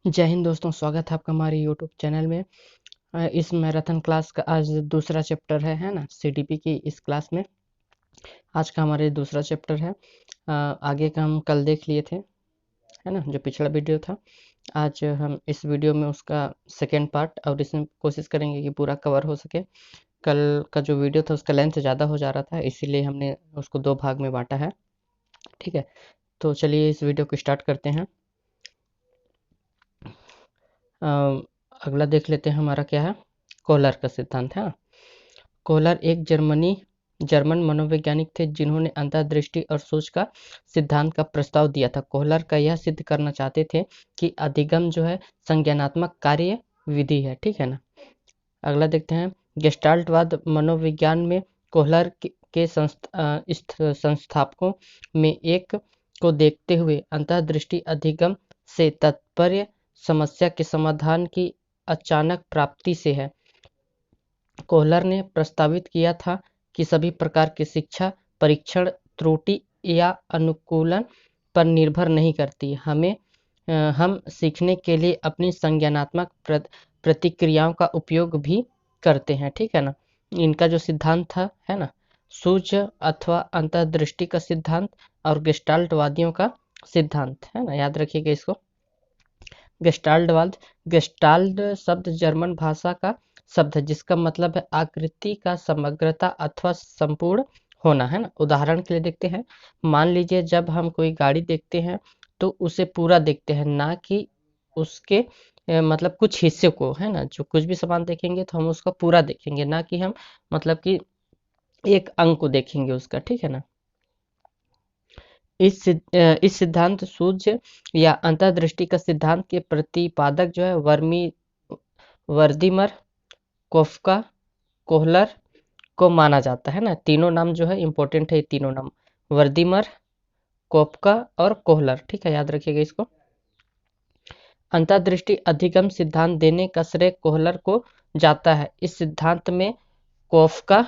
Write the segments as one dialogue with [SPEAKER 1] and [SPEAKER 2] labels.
[SPEAKER 1] जय हिंद दोस्तों, स्वागत है आपका हमारे यूट्यूब चैनल में। इस मैराथन क्लास का आज दूसरा चैप्टर है ना, सीडीपी की इस क्लास में आज का हमारे दूसरा चैप्टर है। आगे का हम कल देख लिए थे, है ना, जो पिछला वीडियो था। आज हम इस वीडियो में उसका सेकेंड पार्ट और इसमें कोशिश करेंगे कि पूरा कवर हो सके। कल का जो वीडियो था उसका लेंथ ज़्यादा हो जा रहा था, इसीलिए हमने उसको दो भाग में बांटा है। ठीक है, तो चलिए इस वीडियो को स्टार्ट करते हैं। अगला देख लेते हैं, हमारा क्या है, कोहलर का सिद्धांत है। कोहलर एक जर्मन मनोवैज्ञानिक थे जिन्होंने अंतर्दृष्टि और सोच का सिद्धांत का प्रस्ताव दिया था। कोहलर का यह सिद्ध करना चाहते थे कि अधिगम जो है संज्ञानात्मक कार्य विधि है। ठीक है ना। अगला देखते हैं, गेस्टाल्टवाद मनोविज्ञान में कोहलर के संस्थापकों में एक को देखते हुए अंतर्दृष्टि अधिगम से तात्पर्य समस्या के समाधान की अचानक प्राप्ति से है। कोहलर ने प्रस्तावित किया था कि सभी प्रकार की शिक्षा परीक्षण त्रुटि या अनुकूलन पर निर्भर नहीं करती। हम सीखने के लिए अपनी संज्ञानात्मक प्रतिक्रियाओं का उपयोग भी करते हैं। ठीक है ना। इनका जो सिद्धांत था, है ना, सूझ अथवा अंतर्दृष्टि का सिद्धांत और गेस्टाल्टवादियों का सिद्धांत, है ना, याद रखिएगा इसको। गेस्टाल्टवाद, गेस्टाल्ट शब्द जर्मन भाषा का शब्द है जिसका मतलब है आकृति का समग्रता अथवा संपूर्ण होना, है ना। उदाहरण के लिए देखते हैं, मान लीजिए जब हम कोई गाड़ी देखते हैं तो उसे पूरा देखते हैं, ना कि उसके मतलब कुछ हिस्से को, है ना। जो कुछ भी सामान देखेंगे तो हम उसका पूरा देखेंगे, ना कि हम मतलब कि एक अंग को देखेंगे उसका। ठीक है ना। इस सिद्धांत सूझ या अंतर्दृष्टि का सिद्धांत के प्रतिपादक जो है वर्दीमर, कोफका, कोहलर को माना जाता है ना। तीनों नाम जो है इंपॉर्टेंट है, ये तीनों नाम वर्दीमर, कोफका और कोहलर। ठीक है, याद रखिएगा इसको। अंतर्दृष्टि अधिगम सिद्धांत देने का श्रेय कोहलर को जाता है। इस सिद्धांत में कोफका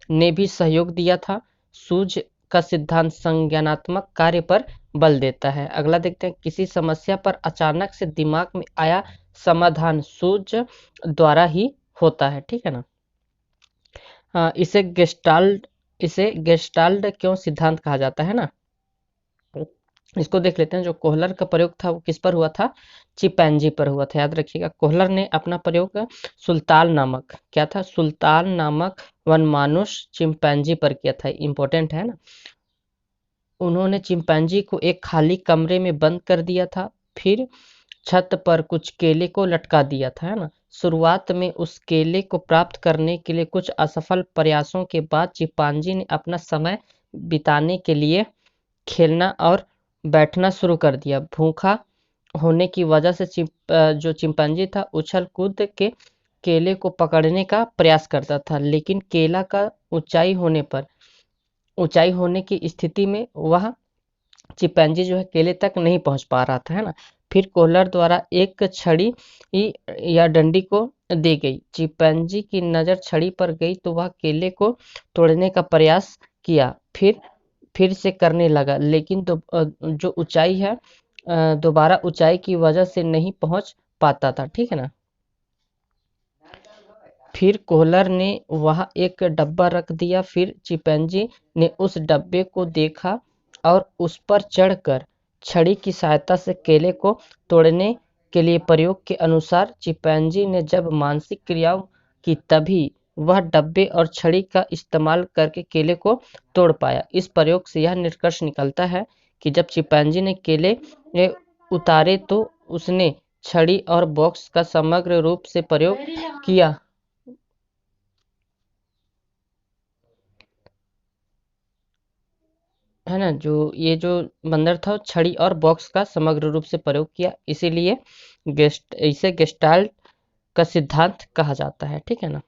[SPEAKER 1] ने भी सहयोग दिया था। सूझ का सिद्धांत संज्ञानात्मक कार्य पर बल देता है। अगला देखते हैं, किसी समस्या पर अचानक से दिमाग में आया समाधान सूझ द्वारा ही होता है। ठीक है ना। इसे गेस्टाल्ट क्यों सिद्धांत कहा जाता है ना, इसको देख लेते हैं। जो कोहलर का प्रयोग था वो किस पर हुआ था, चिंपैंजी पर हुआ था। याद रखिएगा, कोहलर ने अपना प्रयोग सुल्तान नामक वनमानुष चिंपैंजी पर किया था। इंपॉर्टेंट है ना। उन्होंने चिंपैंजी को एक खाली कमरे में बंद कर दिया था, फिर छत पर कुछ केले को लटका दिया था, है ना। शुरुआत में उस केले को प्राप्त करने के लिए कुछ असफल प्रयासों के बाद चिंपैंजी ने अपना समय बिताने के लिए खेलना और बैठना शुरू कर दिया। भूखा होने की वजह से जो चिंपैंजी था उछल कूद के केले को पकड़ने का प्रयास करता था, लेकिन केला का ऊंचाई होने की स्थिति में वह चिंपैंजी जो है केले तक नहीं पहुंच पा रहा था, है ना। फिर कोहलर द्वारा एक छड़ी या डंडी को दी गई। चिंपैंजी की नज़र छड़ी पर गई तो वह केले को तोड़ने का प्रयास किया, फिर से करने लगा, लेकिन जो ऊंचाई है दोबारा ऊंचाई की वजह से नहीं पहुंच पाता था। ठीक है ना। फिर कोहलर ने वहां एक डब्बा रख दिया, फिर चिंपैंजी ने उस डब्बे को देखा और उस पर चढ़कर छड़ी की सहायता से केले को तोड़ने के लिए प्रयोग के अनुसार चिंपैंजी ने जब मानसिक क्रियाओं की, तभी वह डब्बे और छड़ी का इस्तेमाल करके केले को तोड़ पाया। इस प्रयोग से यह निष्कर्ष निकलता है कि जब चिंपैंजी ने केले उतारे तो उसने छड़ी और बॉक्स का समग्र रूप से प्रयोग किया, है ना। जो बंदर था छड़ी और बॉक्स का समग्र रूप से प्रयोग किया, इसीलिए इसे गेस्टाल्ट का सिद्धांत कहा जाता है। ठीक है ना।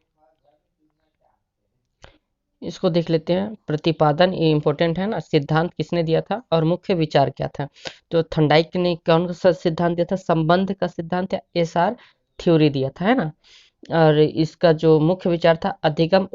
[SPEAKER 1] इसको देख लेते हैं, प्रतिपादन, ये इंपॉर्टेंट है ना। सिद्धांत किसने दिया था और मुख्य विचार क्या था। तो थॉर्नडाइक ने कौन सा सिद्धांत दिया था, संबंध का सिद्धांत या एसआर थ्योरी दिया था, है ना। और इसका जो मुख्य विचार था, अधिगम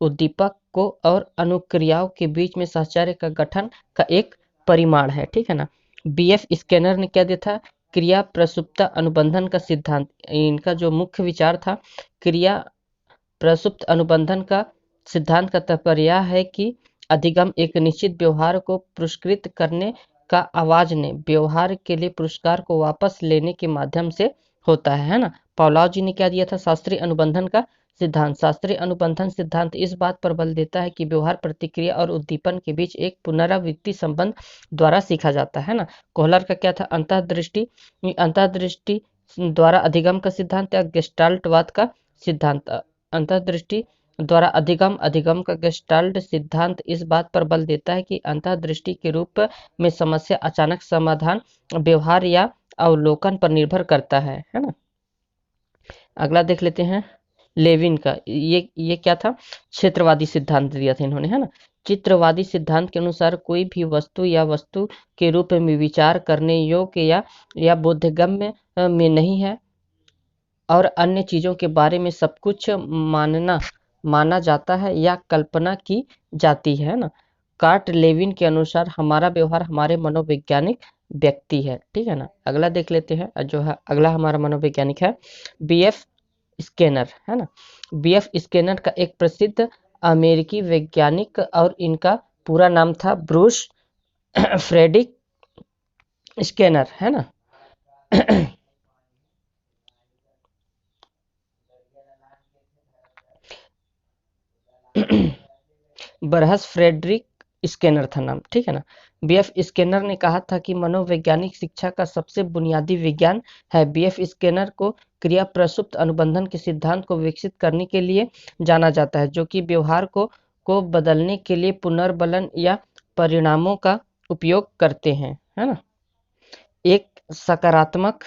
[SPEAKER 1] उद्दीपक को और अनुक्रियाओं के बीच में साहचर्य का गठन का एक परिमाण है। ठीक है ना। बीएफ स्कैनर ने क्या दिया था, क्रिया प्रसुप्त अनुबंधन का सिद्धांत, इनका जो मुख्य विचार था, क्रिया प्रसुप्त अनुबंधन का सिद्धांत का तात्पर्य है कि अधिगम एक निश्चित व्यवहार को पुरस्कृत करने का आवाज ने व्यवहार के लिए पुरस्कार को वापस लेने के माध्यम से होता है ना। पावलोव जी ने क्या दिया था, शास्त्रीय अनुबंधन का सिद्धांत। शास्त्रीय अनुबंधन सिद्धांत इस बात पर बल देता है कि व्यवहार प्रतिक्रिया और उद्दीपन के बीच एक पुनरावृत्ति संबंध द्वारा सीखा जाता है ना। कोहलर का क्या था, अंतर्दृष्टि द्वारा अधिगम का सिद्धांत या गेस्टाल्टवाद का सिद्धांत। अंतर्दृष्टि द्वारा अधिगम, अधिगम का गेस्टाल्ट सिद्धांत इस बात पर बल देता है कि अंतर्दृष्टि के रूप में समस्या अचानक समाधान व्यवहार या अवलोकन पर निर्भर करता है ना। अगला देख लेते हैं लेविन का, ये क्या था, क्षेत्रवादी सिद्धांत दिया था इन्होंने, है ना। चित्रवादी सिद्धांत के अनुसार कोई भी वस्तु या वस्तु के रूप में विचार करने योग्य या बोधगम्य में नहीं है और अन्य चीजों के बारे में सब कुछ माना जाता है या कल्पना की जाती है ना। कार्ट लेविन के अनुसार हमारा व्यवहार हमारे मनोवैज्ञानिक व्यक्ति है, ठीक है ना। अगला देख लेते हैं, जो है अगला हमारा मनोवैज्ञानिक है बीएफ स्किनर, है ना। बीएफ स्किनर का एक प्रसिद्ध अमेरिकी वैज्ञानिक, और इनका पूरा नाम था ब्रूस फ्रेडरिक स्किनर, है ना। बरहस फ्रेडरिक स्किनर था नाम, ठीक है ना। बीएफ स्किनर ने कहा था कि मनोवैज्ञानिक शिक्षा का सबसे बुनियादी विज्ञान है। बीएफ स्किनर को क्रिया प्रसुप्त अनुबंधन के सिद्धांत को विकसित करने के लिए जाना जाता है, जो कि व्यवहार को बदलने के लिए पुनर्बलन या परिणामों का उपयोग करते हैं, है ना। एक सकारात्मक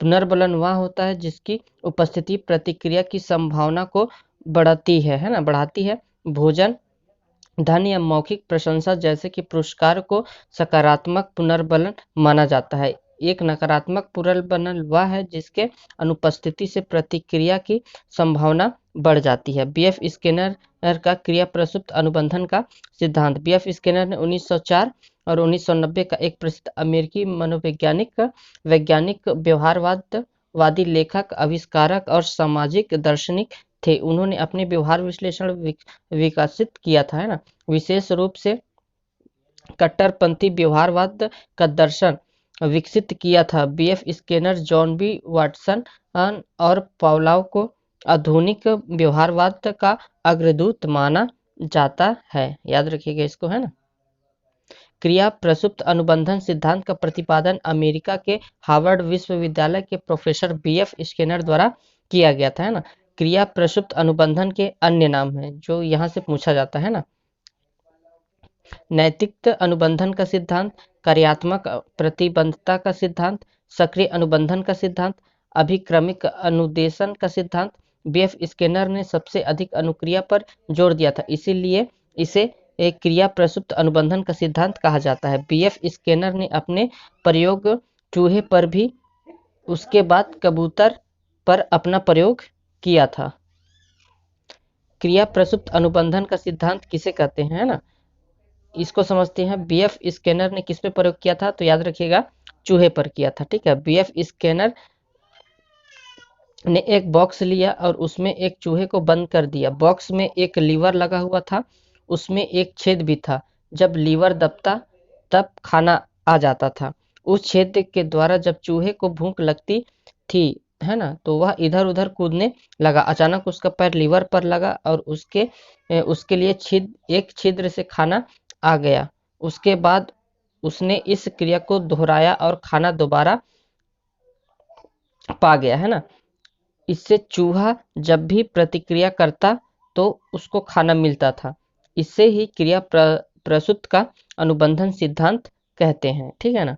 [SPEAKER 1] पुनर्बलन वह होता है जिसकी उपस्थिति प्रतिक्रिया की संभावना को बढ़ाती है ना, बढ़ाती है। भोजन, धन या मौखिक प्रशंसा जैसे कि पुरस्कार को सकारात्मक पुनर्बलन माना जाता है। एक नकारात्मक पुनर्बलन वह है जिसके अनुपस्थिति से प्रतिक्रिया की संभावना बढ़ जाती है। बीएफ स्किनर का क्रिया प्रसुप्त अनुबंधन का सिद्धांत। बीएफ स्किनर ने 1904 और 1990 का एक प्रसिद्ध अमेरिकी वैज्ञानिक व्यवहारवादी लेखक, आविष्कारक और सामाजिक दार्शनिक थे। उन्होंने अपने व्यवहार विश्लेषण विकसित किया था, है ना। विशेष रूप से कट्टरपंथी व्यवहारवाद का दर्शन विकसित किया था। BF Skinner John B Watson और पावलोव को आधुनिक व्यवहारवाद का अग्रदूत माना जाता है, याद रखिएगा इसको, है ना। क्रिया प्रसुप्त अनुबंधन सिद्धांत का प्रतिपादन अमेरिका के हार्वर्ड विश्वविद्यालय के प्रोफेसर बीएफ स्किनर द्वारा किया गया था, है ना। क्रिया प्रसुप्त अनुबंधन के अन्य नाम हैं जो यहाँ से पूछा जाता है ना। नैतिक अनुबंधन का सिद्धांत, कार्यात्मक प्रतिबद्धता का सिद्धांत, सक्रिय अनुबंधन का सिद्धांत, अभिक्रमिक अनुदेशन का सिद्धांत। बीएफ स्किनर ने सबसे अधिक अनुक्रिया पर जोर दिया था, इसीलिए इसे एक क्रिया प्रसुप्त अनुबंधन का सिद्धांत कहा जाता है। बीएफ स्किनर ने अपने प्रयोग चूहे पर भी उसके बाद कबूतर पर अपना प्रयोग किया था। क्रिया प्रसुप्त अनुबंधन का सिद्धांत किसे कहते हैं ना, इसको समझते हैं। बीएफ स्किनर ने किस पे प्रयोग किया था, तो याद रखिएगा चूहे पर किया था, ठीक है। बीएफ स्किनर ने एक बॉक्स लिया और उसमें एक चूहे को बंद कर दिया। बॉक्स में एक लीवर लगा हुआ था, उसमें एक छेद भी था। जब लीवर दबता तब खाना आ जाता था। उस छेद के द्वारा जब चूहे को भूख लगती थी, है ना, तो वह इधर उधर कूदने लगा। अचानक उसका पैर लीवर पर लगा और उसके लिए एक छिद्र से खाना आ गया। उसके बाद उसने इस क्रिया को दोहराया और खाना दोबारा पा गया, है ना। इससे चूहा जब भी प्रतिक्रिया करता तो उसको खाना मिलता था। इससे ही क्रिया प्रसुप्त का अनुबंधन सिद्धांत कहते हैं, ठीक है ना।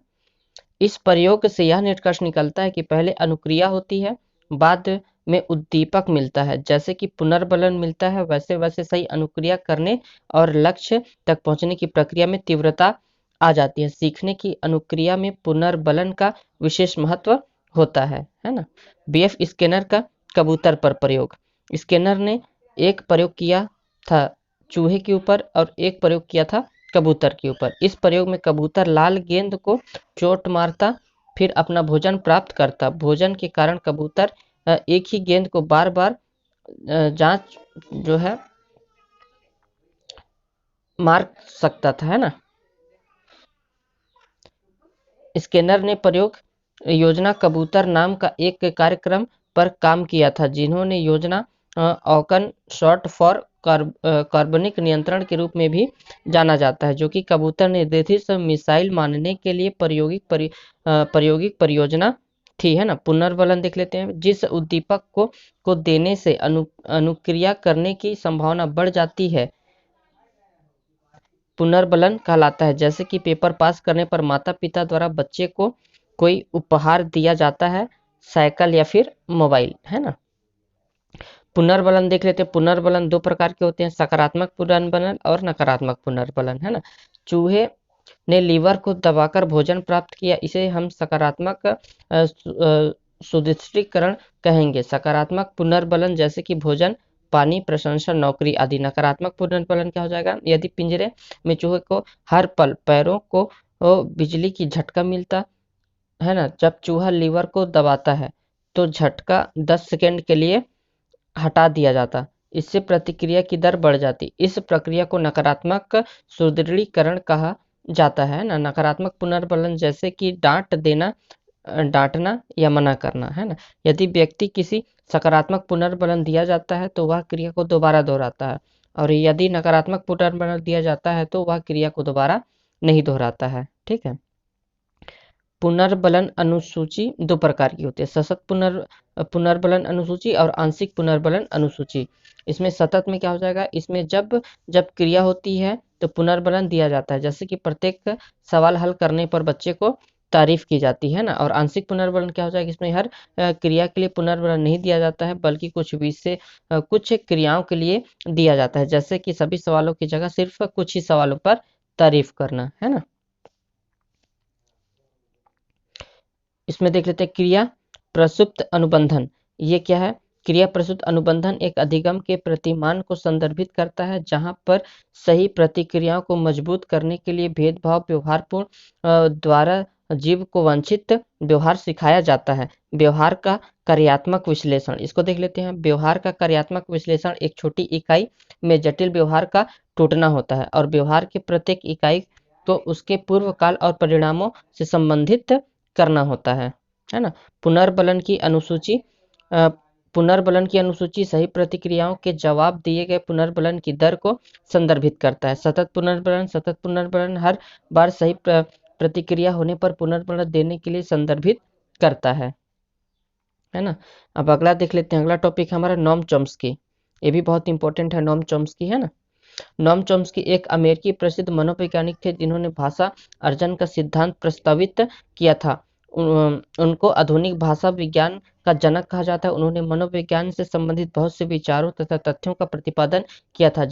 [SPEAKER 1] इस प्रयोग से यह निष्कर्ष निकलता है कि पहले अनुक्रिया होती है, बाद में उद्दीपक मिलता है। जैसे कि पुनर्बलन मिलता है, वैसे वैसे सही अनुक्रिया करने और लक्ष्य तक पहुंचने की प्रक्रिया में तीव्रता आ जाती है। सीखने की अनुक्रिया में पुनर्बलन का विशेष महत्व होता है ना। बीएफ स्किनर का कबूतर पर प्रयोग। स्किनर ने एक प्रयोग किया था चूहे के ऊपर और एक प्रयोग किया था कबूतर के ऊपर। इस प्रयोग में कबूतर लाल गेंद को चोट मारता फिर अपना भोजन प्राप्त करता। भोजन के कारण कबूतर एक ही गेंद को बार बार जांच जो है मार सकता था, है ना। स्किनर ने प्रयोग योजना कबूतर नाम का एक कार्यक्रम पर काम किया था, जिन्होंने योजना ऑकन शॉट फॉर कार्बनिक नियंत्रण के रूप में भी जाना जाता है, जो कि कबूतर निर्देशित मिसाइल मानने के लिए प्रायोगिक परियोजना थी, है ना। पुनर्बलन देख लेते हैं। जिस उद्दीपक को देने से अनुक्रिया करने की संभावना बढ़ जाती है पुनर्बलन कहलाता है। जैसे कि पेपर पास करने पर माता पिता द्वारा बच्चे को कोई उपहार दिया जाता है, साइकिल या फिर मोबाइल, है ना। पुनर्बलन देख लेते हैं। पुनर्बलन दो प्रकार के होते हैं, सकारात्मक पुनर्बलन और नकारात्मक पुनर्बलन, है ना। चूहे ने लीवर को दबाकर भोजन प्राप्त किया, इसे हम सकारात्मक सुदृढ़ीकरण कहेंगे। सकारात्मक पुनर्बलन जैसे कि भोजन, पानी, प्रशंसा, नौकरी आदि। नकारात्मक पुनर्बलन क्या हो जाएगा, यदि पिंजरे में चूहे को हर पल पैरों को बिजली की झटका मिलता है ना, जब चूहा लीवर को दबाता है तो झटका 10 सेकंड के लिए हटा दिया जाता, इससे प्रतिक्रिया की दर बढ़ जाती। इस प्रक्रिया को नकारात्मक सुदृढ़ीकरण कहा जाता है ना। नकारात्मक पुनर्बलन जैसे कि डांटना या मना करना, है ना। यदि व्यक्ति किसी सकारात्मक पुनर्बलन दिया जाता है तो वह क्रिया को दोबारा दोहराता है, और यदि नकारात्मक पुनर्बलन दिया जाता है तो वह क्रिया को दोबारा नहीं दोहराता है, ठीक है। पुनर्बलन अनुसूची दो प्रकार की होती है, सतत पुनर्बलन अनुसूची और आंशिक पुनर्बलन अनुसूची। इसमें सतत में क्या हो जाएगा, इसमें जब जब क्रिया होती है तो पुनर्बलन दिया जाता है, जैसे कि प्रत्येक सवाल हल करने पर बच्चे को तारीफ की जाती है ना। और आंशिक पुनर्बलन क्या हो जाएगा, इसमें हर क्रिया के लिए पुनर्बलन नहीं दिया जाता है, बल्कि कुछ क्रियाओं के लिए दिया जाता है, जैसे कि सभी सवालों की जगह सिर्फ कुछ ही सवालों पर तारीफ करना, है ना। इसमें देख लेते हैं क्रिया प्रसुप्त अनुबंधन। ये क्या है, क्रिया प्रसुप्त अनुबंधन एक अधिगम के प्रतिमान को संदर्भित करता है, जहां पर सही प्रतिक्रियाओं को मजबूत करने के लिए भेदभाव व्यवहारपूर्ण द्वारा जीव को वांछित व्यवहार सिखाया जाता है। व्यवहार का कार्यात्मक विश्लेषण, इसको देख लेते हैं। व्यवहार का कार्यात्मक विश्लेषण एक छोटी इकाई में जटिल व्यवहार का टूटना होता है, और व्यवहार के प्रत्येक इकाई को उसके पूर्व काल और परिणामों से संबंधित करना होता है ना। पुनर्बलन की अनुसूची पुनर्बलन की अनुसूची सही प्रतिक्रियाओं के जवाब दिए गए पुनर्बलन की दर को संदर्भित करता है। सतत पुनर्बलन हर बार सही प्रतिक्रिया होने पर पुनर्बलन देने के लिए संदर्भित करता है ना। अब अगला देख लेते हैं। अगला टॉपिक हमारा नोम चॉम्स्की। ये भी बहुत इंपॉर्टेंट है, नोम चॉम्स्की, है ना। नोम चॉम्स्की एक अमेरिकी प्रसिद्ध मनोवैज्ञानिक थे, जिन्होंने भाषा अर्जन का सिद्धांत प्रस्तावित किया था। उनको आधुनिक भाषा विज्ञान का जनक कहा जाता है। उन्होंने मनोविज्ञान से संबंधित बहुत से विचारों तथा तथ्यों का प्रतिपादन किया था,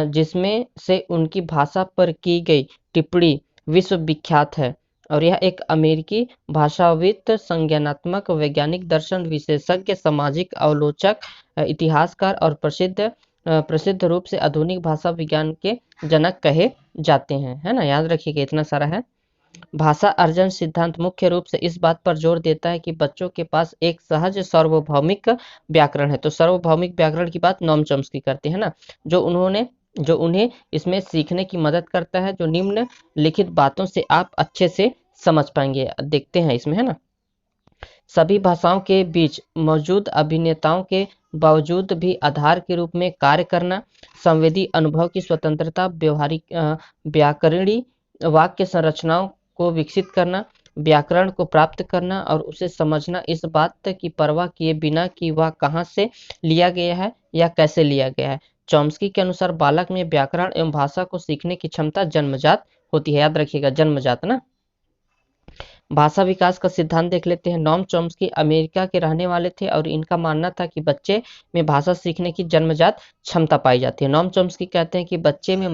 [SPEAKER 1] जिसमें से उनकी भाषा पर की गई टिप्पणी विश्वविख्यात है। और यह एक अमेरिकी भाषाविद, संज्ञानात्मक वैज्ञानिक, दर्शन विशेषज्ञ, सामाजिक आलोचक, इतिहासकार और प्रसिद्ध रूप से आधुनिक भाषा विज्ञान के जनक कहे जाते हैं, है ना। याद रखिएगा, इतना सारा है। भाषा अर्जन सिद्धांत मुख्य रूप से इस बात पर जोर देता है कि बच्चों के पास एक सहज सार्वभौमिक व्याकरण है। तो सार्वभौमिक व्याकरण की बात नोम चॉम्स्की करते हैं ना, जो उन्हें इसमें सीखने की मदद करता है, जो निम्न लिखित बातों से आप अच्छे से समझ पाएंगे। देखते हैं इसमें, है ना। सभी भाषाओं के बीच मौजूद अभिन्नताओं के बावजूद भी आधार के रूप में कार्य करना, संवेदी अनुभव की स्वतंत्रता, व्याकरणिक वाक्य संरचनाओं को विकसित करना, व्याकरण को प्राप्त करना और उसे समझना, इस बात की परवाह किए बिना कि वह कहाँ से लिया गया है या कैसे लिया गया है। चॉम्स्की के अनुसार बालक में व्याकरण एवं भाषा को सीखने की क्षमता जन्मजात होती है। याद रखिएगा, जन्मजात ना। भाषा विकास का सिद्धांत देख लेते हैं। नोम चॉम्स्की अमेरिका के रहने वाले थे और इनका मानना था कि बच्चे में भाषा सीखने की जन्मजात क्षमता पाई जाती है। नोम चॉम्स्की कहते हैं कि बच्चे में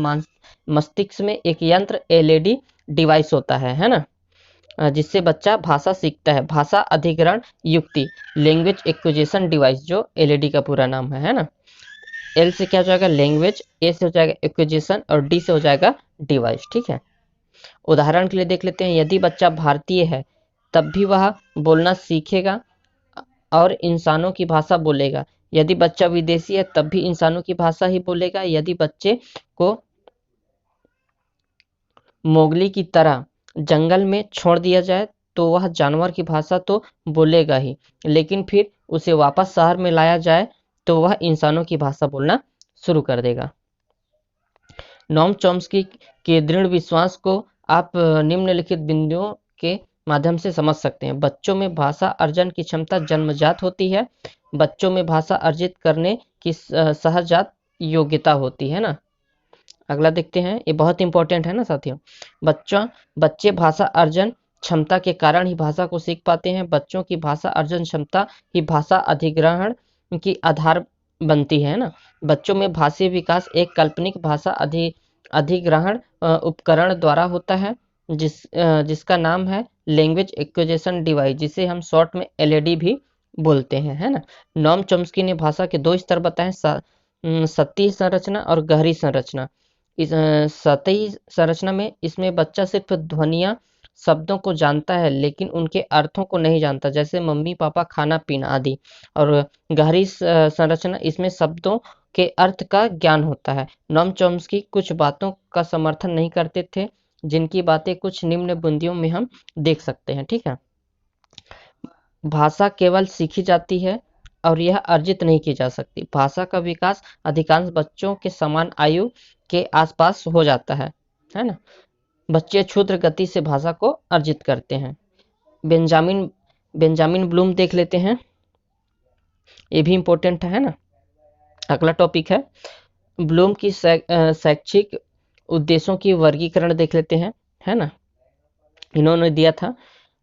[SPEAKER 1] मस्तिष्क में एक यंत्र LED डिवाइस होता है ना। जिससे बच्चा भाषा सीखता है। भाषा अधिग्रहण युक्ति, लैंग्वेज एक्विजिशन डिवाइस, जो एलईडी का पूरा नाम है ना। एल से क्या हो जाएगा लैंग्वेज, ए से हो जाएगा एक्विजिशन और डी से हो जाएगा डिवाइस। ठीक है, उदाहरण के लिए देख लेते हैं, यदि बच्चा भारतीय है तब भी वह बोलना सीखेगा और इंसानों की भाषा बोलेगा। यदि बच्चा विदेशी है तब भी इंसानों की भाषा ही बोलेगा। यदि बच्चे को मोगली की तरह जंगल में छोड़ दिया जाए तो वह जानवर की भाषा तो बोलेगा ही, लेकिन फिर उसे वापस शहर में लाया जाए तो वह इंसानों की भाषा बोलना शुरू कर देगा। नोम चॉम्स्की के दृढ़ विश्वास को आप निम्नलिखित बिंदुओं के माध्यम से समझ सकते हैं। बच्चों में भाषा अर्जन की क्षमता जन्मजात होती है। बच्चों में भाषा अर्जित करने की सहजात योग्यता होती है ना। अगला देखते हैं, ये बहुत इंपॉर्टेंट है ना साथियों। बच्चे भाषा अर्जन क्षमता के कारण ही भाषा को सीख पाते हैं। बच्चों की भाषा अर्जन क्षमता ही भाषा अधिग्रहण की आधार बनती है ना। बच्चों में भाषी विकास एक काल्पनिक भाषा अधिग्रहण उपकरण द्वारा होता है, जिसका नाम है लैंग्वेज एक्विजिशन डिवाइस, जिसे हम शॉर्ट में एलईडी भी बोलते हैं, है ना। नोम चॉम्स्की ने भाषा के दो स्तर बताए, सतही संरचना और गहरी संरचना। इस सतही संरचना में इसमें बच्चा सिर्फ ध्वनियाँ शब्दों को जानता है लेकिन उनके अर्थों को नहीं जानता, जैसे मम्मी पापा खाना पीना आदि। और गहरी संरचना, इसमें शब्दों के अर्थ का ज्ञान होता है। नोम चॉम्स्की कुछ बातों का समर्थन नहीं करते थे, जिनकी बातें कुछ निम्न बिंदुओं में हम देख सकते हैं। ठीक है, भाषा केवल सीखी जाती है और यह अर्जित नहीं की जा सकती। भाषा का विकास अधिकांश बच्चों के समान आयु के आसपास हो जाता है ना। बच्चे क्षुद्र गति से भाषा को अर्जित करते हैं। बेंजामिन ब्लूम देख लेते हैं, ये भी इम्पोर्टेंट है ना। अगला टॉपिक है ब्लूम की शैक्षिक उद्देश्यों की वर्गीकरण देख लेते हैं, है ना। इन्होंने दिया था,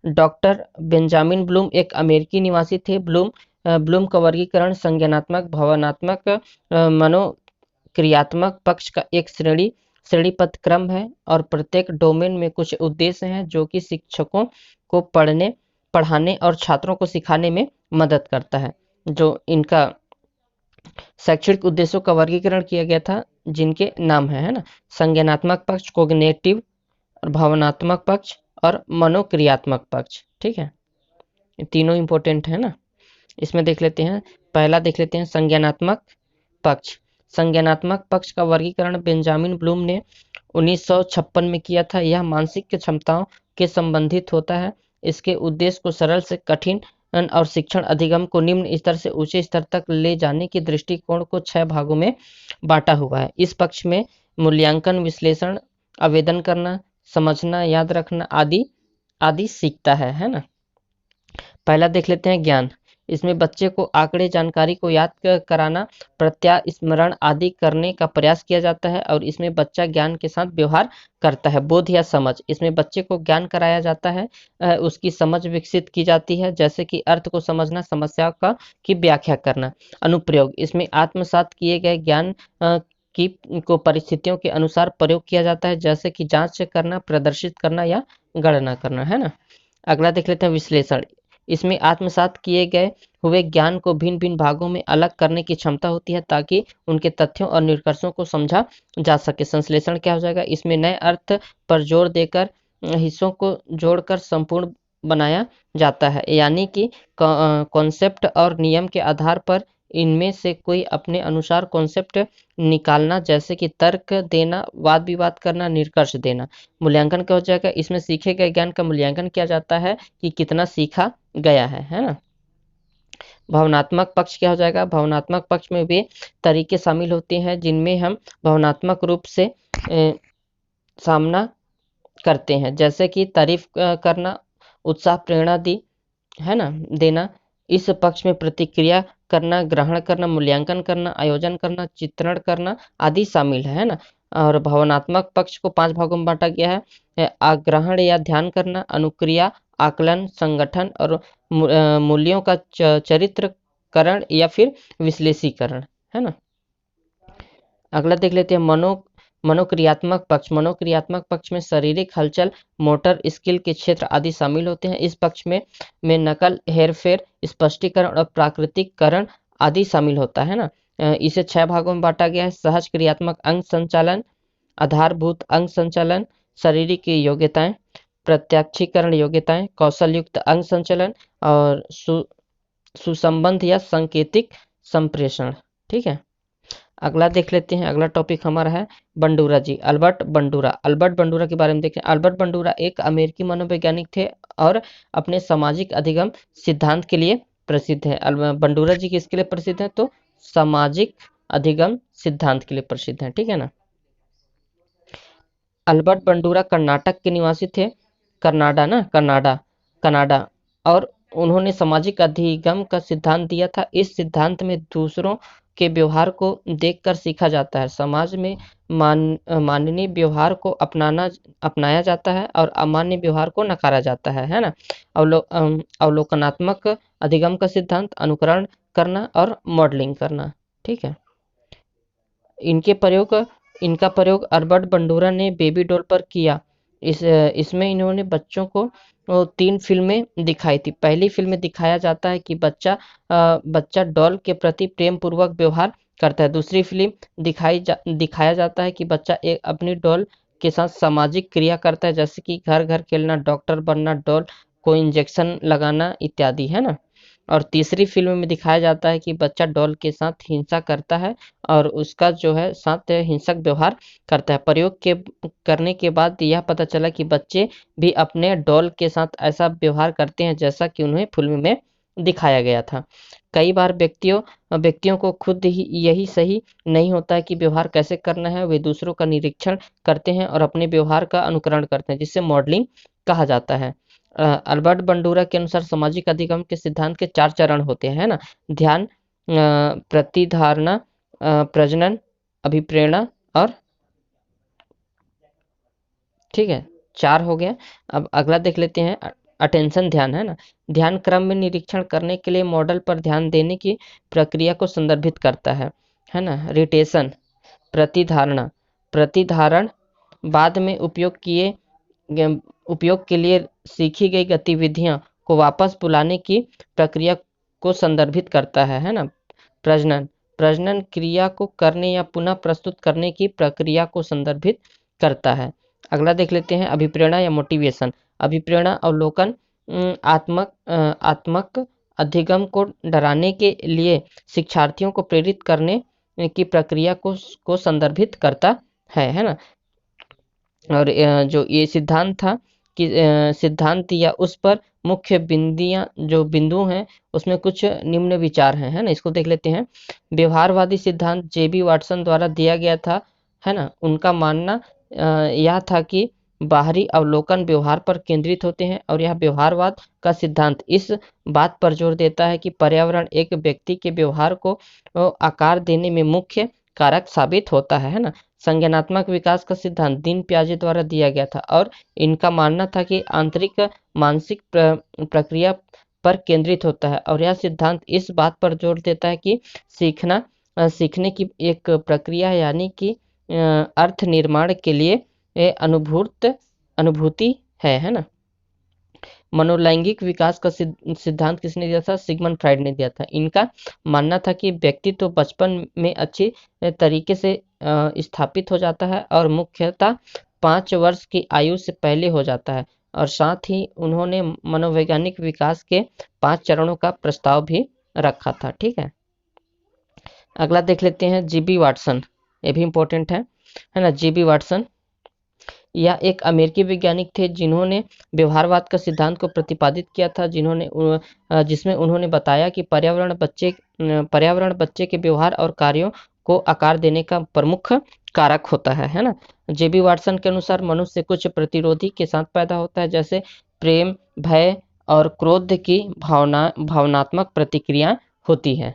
[SPEAKER 1] डॉक्टर बेंजामिन ब्लूम एक अमेरिकी निवासी थे। ब्लूम का वर्गीकरण संज्ञानात्मक, भावनात्मक, मनोक्रियात्मक पक्ष का एक श्रेणीबद्ध क्रम है और प्रत्येक डोमेन में कुछ उद्देश्य हैं जो कि शिक्षकों को पढ़ाने और छात्रों को सिखाने में मदद करता है। जो इनका शैक्षणिक उद्देश्यों का वर्गीकरण किया गया था, जिनके नाम है ना, संज्ञानात्मक पक्ष, कोग्निटिव और भावनात्मक पक्ष और मनोक्रियात्मक पक्ष। ठीक है, ये तीनों इंपॉर्टेंट है ना। इसमें देख लेते हैं, पहला देख लेते हैं संज्ञानात्मक पक्ष। संज्ञानात्मक पक्ष का वर्गीकरण बेंजामिन ब्लूम ने 1956 में किया था। यह मानसिक क्षमताओं के संबंधित होता है। इसके उद्देश्य को सरल से कठिन और शिक्षण अधिगम को निम्न स्तर से ऊंचे स्तर तक ले जाने के दृष्टिकोण को 6 भागों में बांटा हुआ है। इस पक्ष में मूल्यांकन, विश्लेषण, आवेदन करना, समझना, याद रखना आदि सीखता है ना। पहला देख लेते हैं ज्ञान। इसमें बच्चे को आंकड़े, जानकारी को याद कराना, प्रत्यास्मरण आदि करने का प्रयास किया जाता है और इसमें बच्चा ज्ञान के साथ व्यवहार करता है। बोध या समझ, इसमें बच्चे को ज्ञान कराया जाता है, उसकी समझ विकसित की जाती है, जैसे कि अर्थ को समझना, समस्या की व्याख्या करना। अनुप्रयोग, इसमें आत्मसात किए गए ज्ञान को परिस्थितियों के अनुसार प्रयोग किया जाता है, जैसे कि जांच करना, प्रदर्शित करना या गणना करना, है ना। अगला देख लेते हैं विश्लेषण। इसमें आत्मसात किए गए हुए ज्ञान को भिन्न भिन्न भागों में अलग करने की क्षमता होती है ताकि उनके तथ्यों और निष्कर्षों को समझा जा सके। संश्लेषण क्या हो जाएगा, इसमें नए अर्थ पर जोर देकर हिस्सों को जोड़कर संपूर्ण बनाया जाता है, यानी कि कॉन्सेप्ट और नियम के आधार पर इनमें से कोई अपने अनुसार कॉन्सेप्ट निकालना, जैसे कि तर्क देना, वाद विवाद करना, निष्कर्ष देना। मूल्यांकन क्या हो जाएगा, इसमें सीखे गए ज्ञान का मूल्यांकन किया जाता है कि कितना सीखा गया है ना। भावनात्मक पक्ष क्या हो जाएगा, भावनात्मक पक्ष में वे तरीके शामिल होते हैं जिनमें हम भावनात्मक रूप से सामना करते हैं, जैसे कि तारीफ करना, उत्साह, प्रेरणा है ना देना। इस पक्ष में प्रतिक्रिया करना, ग्रहण करना, मूल्यांकन करना, आयोजन करना, चित्रण करना आदि शामिल है ना। और भावनात्मक पक्ष को 5 भागों में बांटा गया है, आग्रहण या ध्यान करना, अनुक्रिया, आकलन, संगठन और मूल्यों का चरित्रकरण या फिर विश्लेषीकरण, है ना। अगला देख लेते हैं मनोक्रियात्मक पक्ष में शारीरिक हलचल, मोटर स्किल के क्षेत्र आदि शामिल होते हैं। इस पक्ष में नकल, हेरफेर, स्पष्टीकरण और प्राकृतिककरण आदि शामिल होता है ना। इसे 6 भागों में बांटा गया है। सहज क्रियात्मक अंग संचालन, आधारभूत अंग संचालन, शारीरिक योग्यताएं, प्रत्याक्षीकरण योग्यताएं, कौशल युक्त अंग संचालन और सुसंबंध या सांकेतिक संप्रेषण। ठीक है, अगला देख लेते हैं। अगला टॉपिक हमारा है बंडूरा जी, अल्बर्ट बंडूरा। अल्बर्ट बंडूरा के बारे में देखें। अल्बर्ट बंडूरा एक अमेरिकी मनोवैज्ञानिक थे और अपने सामाजिक अधिगम सिद्धांत के लिए प्रसिद्ध है। बंडूरा जी किसके लिए प्रसिद्ध है? तो सामाजिक अधिगम सिद्धांत के लिए प्रसिद्ध है। ठीक है ना। अल्बर्ट बंडूरा कर्नाटक के निवासी थे, कनाडा, और उन्होंने सामाजिक अधिगम का सिद्धांत दिया था। इस सिद्धांत में दूसरों के व्यवहार को देखकर सीखा जाता है। समाज में माननीय व्यवहार को अपनाया जाता है और अमान्य व्यवहार को नकारा जाता है ना। अवलोकनात्मक अधिगम का सिद्धांत, अनुकरण करना और मॉडलिंग करना। ठीक है, इनका प्रयोग अल्बर्ट बंडूरा ने बेबी डॉल पर किया। इसमें इन्होंने बच्चों को 3 फिल्में दिखाई थी। पहली फिल्म में दिखाया जाता है कि बच्चा डॉल के प्रति प्रेम पूर्वक व्यवहार करता है। दूसरी फिल्म दिखाया जाता है कि बच्चा अपनी डॉल के साथ सामाजिक क्रिया करता है, जैसे कि घर घर खेलना, डॉक्टर बनना, डॉल को इंजेक्शन लगाना इत्यादि, है ना। और तीसरी फिल्म में दिखाया जाता है कि बच्चा डॉल के साथ हिंसा करता है और उसका जो है साथ हिंसक व्यवहार करता है। प्रयोग करने के बाद यह पता चला कि बच्चे भी अपने डॉल के साथ ऐसा व्यवहार करते हैं जैसा कि उन्हें फिल्म में दिखाया गया था। कई बार व्यक्तियों को खुद ही यही सही नहीं होता है कि व्यवहार कैसे करना है। वे दूसरों का निरीक्षण करते हैं और अपने व्यवहार का अनुकरण करते हैं, जिसे मॉडलिंग कहा जाता है। अल्बर्ट बंडूरा के अनुसार सामाजिक अधिगम के सिद्धांत के 4 चरण होते हैं, है ना। ध्यान, प्रतिधारणा, प्रजनन, अभिप्रेरणा और, ठीक है, 4 हो गया। अब अगला देख लेते हैं, अटेंशन ध्यान, है ना। ध्यान क्रम में निरीक्षण करने के लिए मॉडल पर ध्यान देने की प्रक्रिया को संदर्भित करता है ना। रिटेशन, प्रतिधारण बाद में उपयोग के लिए सीखी गई गतिविधियां को वापस बुलाने की प्रक्रिया को संदर्भित करता है ना। प्रजनन क्रिया को करने या पुनः प्रस्तुत करने की प्रक्रिया को संदर्भित करता है। अगला देख लेते हैं, अभिप्रेरणा या मोटिवेशन। अभिप्रेरणा अवलोकन आत्मक अधिगम को डराने के लिए शिक्षार्थियों को प्रेरित करने की प्रक्रिया को संदर्भित करता है ना। और जो ये सिद्धांत था कि सिद्धांत या उस पर मुख्य बिंदु हैं, उसमें कुछ निम्न विचार हैं, है ना। इसको देख लेते हैं। व्यवहारवादी सिद्धांत जेबी वाटसन द्वारा दिया गया था, है ना। उनका मानना यह था कि बाहरी अवलोकन व्यवहार पर केंद्रित होते हैं और यह व्यवहारवाद का सिद्धांत इस बात पर जोर देता है कि पर्यावरण एक व्यक्ति के व्यवहार को आकार देने में मुख्य कारक साबित होता है ना। संज्ञानात्मक विकास का सिद्धांत दीन प्याजे द्वारा दिया गया था और इनका मानना था कि आंतरिक मानसिक प्रक्रिया पर केंद्रित होता है और यह सिद्धांत इस बात पर जोर देता है कि सीखने की एक प्रक्रिया, यानी कि अर्थ निर्माण के लिए अनुभूति है ना। मनोलैंगिक विकास का सिद्धांत किसने दिया था? सिगमंड फ्राइड ने दिया था। इनका मानना था कि व्यक्ति तो बचपन में अच्छी तरीके से स्थापित हो जाता है और मुख्यतः 5 वर्ष की आयु से पहले हो जाता है, और साथ ही उन्होंने मनोवैज्ञानिक विकास के 5 चरणों का प्रस्ताव भी रखा था। ठीक है, अगला देख लेते हैं, जीबी वाटसन। ये भी इम्पोर्टेंट है ना। जीबी वाटसन यह एक अमेरिकी वैज्ञानिक थे जिन्होंने व्यवहारवाद का सिद्धांत को प्रतिपादित किया था, जिसमें उन्होंने बताया कि पर्यावरण बच्चे के व्यवहार और कार्यों को आकार देने का प्रमुख कारक होता है ना। जेबी वाटसन के अनुसार मनुष्य कुछ प्रतिरोधी के साथ पैदा होता है, जैसे प्रेम, भय और क्रोध की भावनात्मक प्रतिक्रिया होती है।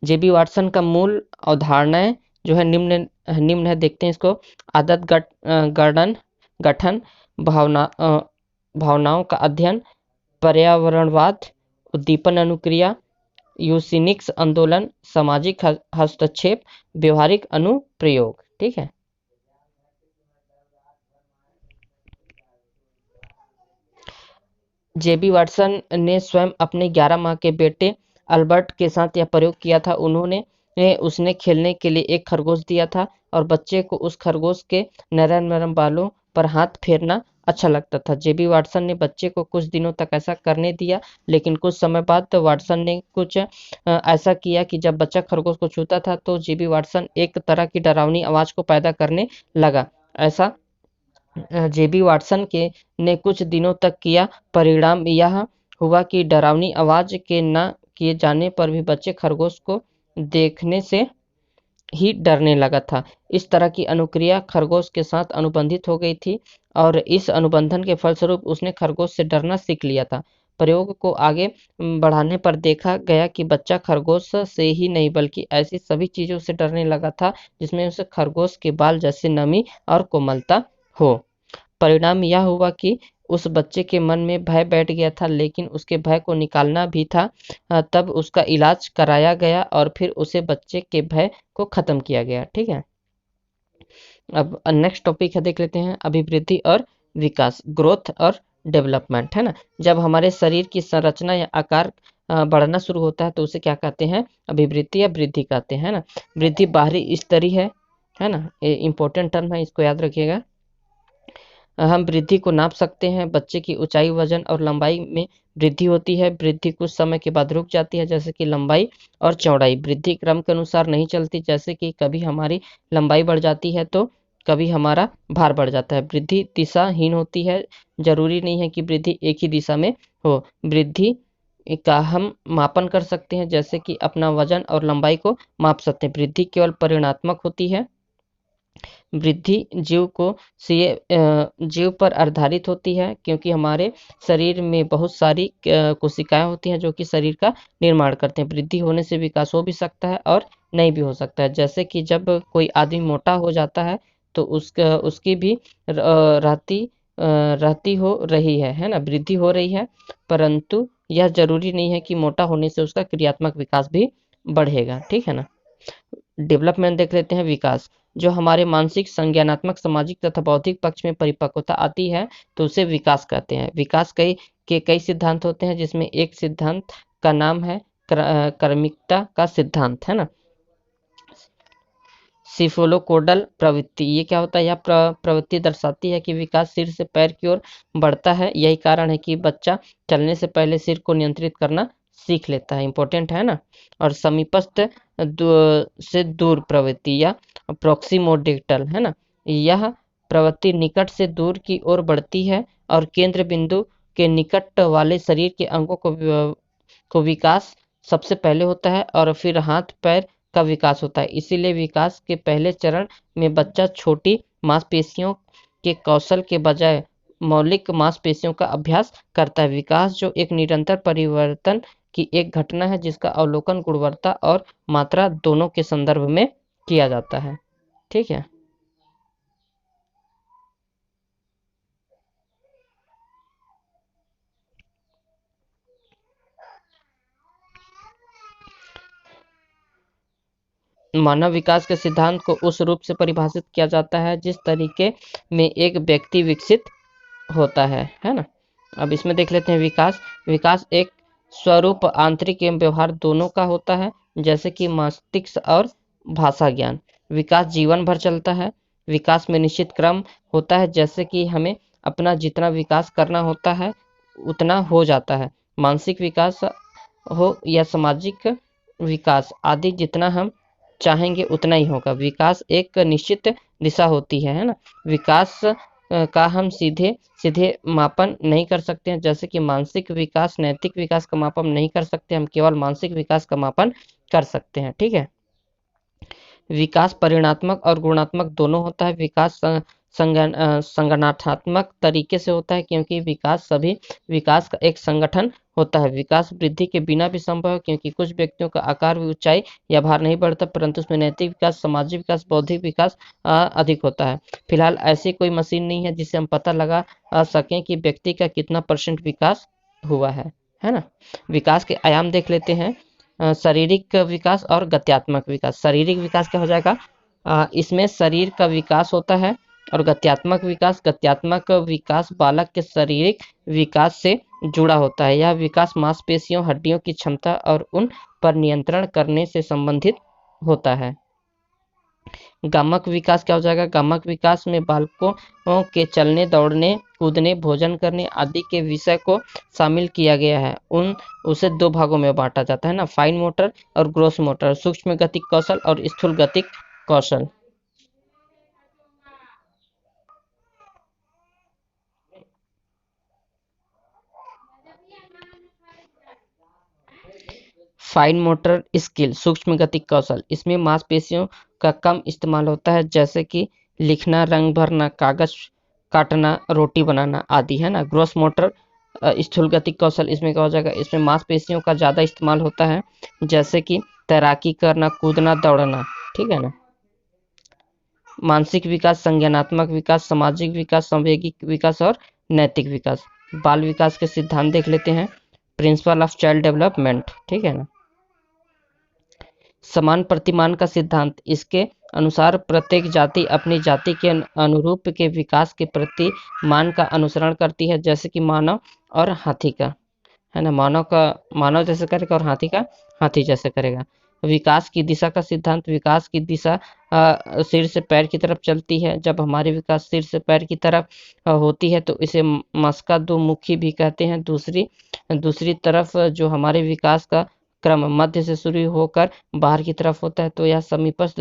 [SPEAKER 1] जेबी वाटसन का मूल अवधारणाएं जो है निम्न है, देखते हैं इसको। आदत गठन, भावनाओं का अध्ययन, पर्यावरणवाद, उद्दीपन अनुक्रिया, यूसिनिक्स आंदोलन, सामाजिक हस्तक्षेप, व्यवहारिक अनुप्रयोग। ठीक है, जेबी वाटसन ने स्वयं अपने 11 माह के बेटे अल्बर्ट के साथ यह प्रयोग किया था। उसने खेलने के लिए एक खरगोश दिया था और बच्चे को उस खरगोश के नरम नरम बालों पर हाथ फेरना अच्छा लगता था। जेबी वाटसन ने बच्चे को कुछ दिनों तक ऐसा करने दिया, लेकिन कुछ समय बाद वाटसन ने कुछ ऐसा किया कि जब बच्चा खरगोश को छूता था तो जेबी वाटसन एक तरह की डरावनी आवाज को पैदा करने लगा। ऐसा जेबी वाटसन के ने कुछ दिनों तक किया। परिणाम यह हुआ कि डरावनी आवाज के न किए जाने पर भी बच्चे खरगोश को देखने से ही डरने लगा था। इस तरह की अनुक्रिया खरगोश के साथ अनुबंधित हो गई थी और इस अनुबंधन के फलस्वरूप उसने खरगोश से डरना सीख लिया था। प्रयोग को आगे बढ़ाने पर देखा गया कि बच्चा खरगोश से ही नहीं बल्कि ऐसी सभी चीजों से डरने लगा था जिसमें उसे खरगोश के बाल जैसे नमी और कोमलता हो। परिणाम यह हुआ कि उस बच्चे के मन में भय बैठ गया था, लेकिन उसके भय को निकालना भी था। तब उसका इलाज कराया गया और फिर उसे बच्चे के भय को खत्म किया गया। ठीक है, अब नेक्स्ट टॉपिक है, देख लेते हैं अभिवृद्धि और विकास, ग्रोथ और डेवलपमेंट, है ना। जब हमारे शरीर की संरचना या आकार बढ़ना शुरू होता है तो उसे क्या कहते हैं, अभिवृद्धि या वृद्धि कहते हैं ना। वृद्धि बाहरी स्तरीय है ना, ये इंपॉर्टेंट टर्म है, इसको याद रखिएगा। हम वृद्धि को नाप सकते हैं। बच्चे की ऊंचाई, वजन और लंबाई में वृद्धि होती है। वृद्धि कुछ समय के बाद रुक जाती है, जैसे कि लंबाई और चौड़ाई वृद्धि क्रम के अनुसार नहीं चलती, जैसे कि कभी हमारी लंबाई बढ़ जाती है तो कभी हमारा भार बढ़ जाता है। वृद्धि दिशाहीन होती है, जरूरी नहीं है कि वृद्धि एक ही दिशा में हो। वृद्धि का हम मापन कर सकते हैं, जैसे कि अपना वजन और लंबाई को माप सकते हैं। वृद्धि केवल परिमाणात्मक होती है। वृद्धि जीव पर आधारित होती है, क्योंकि हमारे शरीर में बहुत सारी कोशिकाएं होती हैं जो कि शरीर का निर्माण करते हैं। वृद्धि होने से विकास हो भी सकता है और नहीं भी हो सकता है। जैसे कि जब कोई आदमी मोटा हो जाता है तो उसकी भी रहती हो रही है ना, वृद्धि हो रही है, परंतु यह जरूरी नहीं है कि मोटा होने से उसका क्रियात्मक विकास भी बढ़ेगा। ठीक है ना। डेवलपमेंट देख लेते हैं, विकास। जो हमारे मानसिक, संज्ञानात्मक, सामाजिक तथा बौद्धिक पक्ष में परिपक्वता आती है तो उसे विकास कहते हैं। विकास कई सिद्धांत होते हैं, जिसमें एक सिद्धांत का नाम है क्रमिकता का सिद्धांत, है ना। सिफोलोकोडल प्रवृत्ति, ये क्या होता है, यह प्रवृत्ति दर्शाती है कि विकास सिर से पैर की ओर बढ़ता है। यही कारण है कि बच्चा चलने से पहले सिर को नियंत्रित करना सीख लेता है। इंपॉर्टेंट है ना। और समीपस्थ से दूर प्रवृत्ति या प्रोक्सीमोडिक्टल, है ना, यह प्रवृत्ति निकट से दूर की ओर बढ़ती है और केंद्र बिंदु के निकट वाले शरीर के अंगों को विकास सबसे पहले होता है और फिर हाथ पैर का विकास होता है। इसीलिए विकास के पहले चरण में बच्चा छोटी मांसपेशियों के कौशल के बजाय मौलिक मांसपेशियों का अभ्यास करता है। विकास जो एक निरंतर परिवर्तन की एक घटना है, जिसका अवलोकन गुणवत्ता और मात्रा दोनों के संदर्भ में किया जाता है। ठीक है। मानव विकास के सिद्धांत को उस रूप से परिभाषित किया जाता है जिस तरीके में एक व्यक्ति विकसित होता है ना। अब इसमें देख लेते हैं विकास। विकास एक स्वरूप आंतरिक एवं व्यवहार दोनों का होता है, जैसे कि मस्तिष्क और भाषा ज्ञान। विकास जीवन भर चलता है। विकास में निश्चित क्रम होता है, जैसे कि हमें अपना जितना विकास करना होता है उतना हो जाता है। मानसिक विकास हो या सामाजिक विकास आदि, जितना हम चाहेंगे उतना ही होगा। विकास एक निश्चित दिशा होती है ना। विकास का हम सीधे सीधे मापन नहीं कर सकते हैं, जैसे कि मानसिक विकास नैतिक विकास का मापन नहीं कर सकते, हम केवल मानसिक विकास का मापन कर सकते हैं। ठीक है। विकास परिमाणात्मक और गुणात्मक दोनों होता है। विकास संगठनात्मक तरीके से होता है, क्योंकि विकास का एक संगठन होता है। विकास वृद्धि के बिना भी संभव है, क्योंकि कुछ व्यक्तियों का आकार, ऊंचाई या भार नहीं बढ़ता, परंतु उसमें नैतिक विकास, सामाजिक विकास, बौद्धिक विकास अधिक होता है। फिलहाल ऐसी कोई मशीन नहीं है जिससे हम पता लगा सकें कि व्यक्ति का कितना % विकास हुआ है ना। विकास के आयाम देख लेते हैं। शारीरिक विकास और गत्यात्मक विकास। शारीरिक विकास क्या हो जाएगा, इसमें शरीर का विकास होता है और गत्यात्मक विकास बालक के शारीरिक विकास से जुड़ा होता है। यह विकास मांसपेशियों, हड्डियों की क्षमता और उन पर नियंत्रण करने से संबंधित होता है। गामक विकास क्या हो जाएगा? गामक विकास में बालकों के चलने, दौड़ने, कूदने, भोजन करने आदि के विषय को शामिल किया गया है। उसे दो भागों में बांटा जाता है ना, फाइन मोटर और ग्रोस मोटर, सूक्ष्म गतिक कौशल और स्थूल गतिक कौशल। फाइन मोटर स्किल, सूक्ष्म गतिक कौशल, इसमें मांसपेशियों का कम इस्तेमाल होता है, जैसे कि लिखना, रंग भरना, कागज काटना, रोटी बनाना आदि, है ना। ग्रॉस मोटर स्थूल गतिक कौशल, इसमें क्या हो जाएगा? इसमें मांसपेशियों का ज़्यादा इस्तेमाल होता है, जैसे कि तैराकी करना, कूदना, दौड़ना, ठीक है ना। मानसिक विकास, संज्ञानात्मक विकास, सामाजिक विकास, सांवेगिक विकास और नैतिक विकास। बाल विकास के सिद्धांत देख लेते हैं। प्रिंसिपल ऑफ चाइल्ड डेवलपमेंट, ठीक है ना। समान प्रतिमान का सिद्धांत, इसके अनुसार प्रत्येक जाति अपनी जाति के अनुरूप के विकास के प्रतिमान का अनुसरण करती है, जैसे कि मानव और हाथी का, है ना। मानव जैसे करेगा और हाथी का हाथी जैसे करेगा। विकास की दिशा का सिद्धांत, विकास की दिशा सिर से पैर की तरफ चलती है। जब हमारी विकास सिर से पैर की तरफ होती है तो इसे मस्का दो मुखी भी कहते हैं। दूसरी तरफ जो हमारे विकास का क्रम मध्य से शुरू होकर बाहर की तरफ होता है तो यह समीपस्थ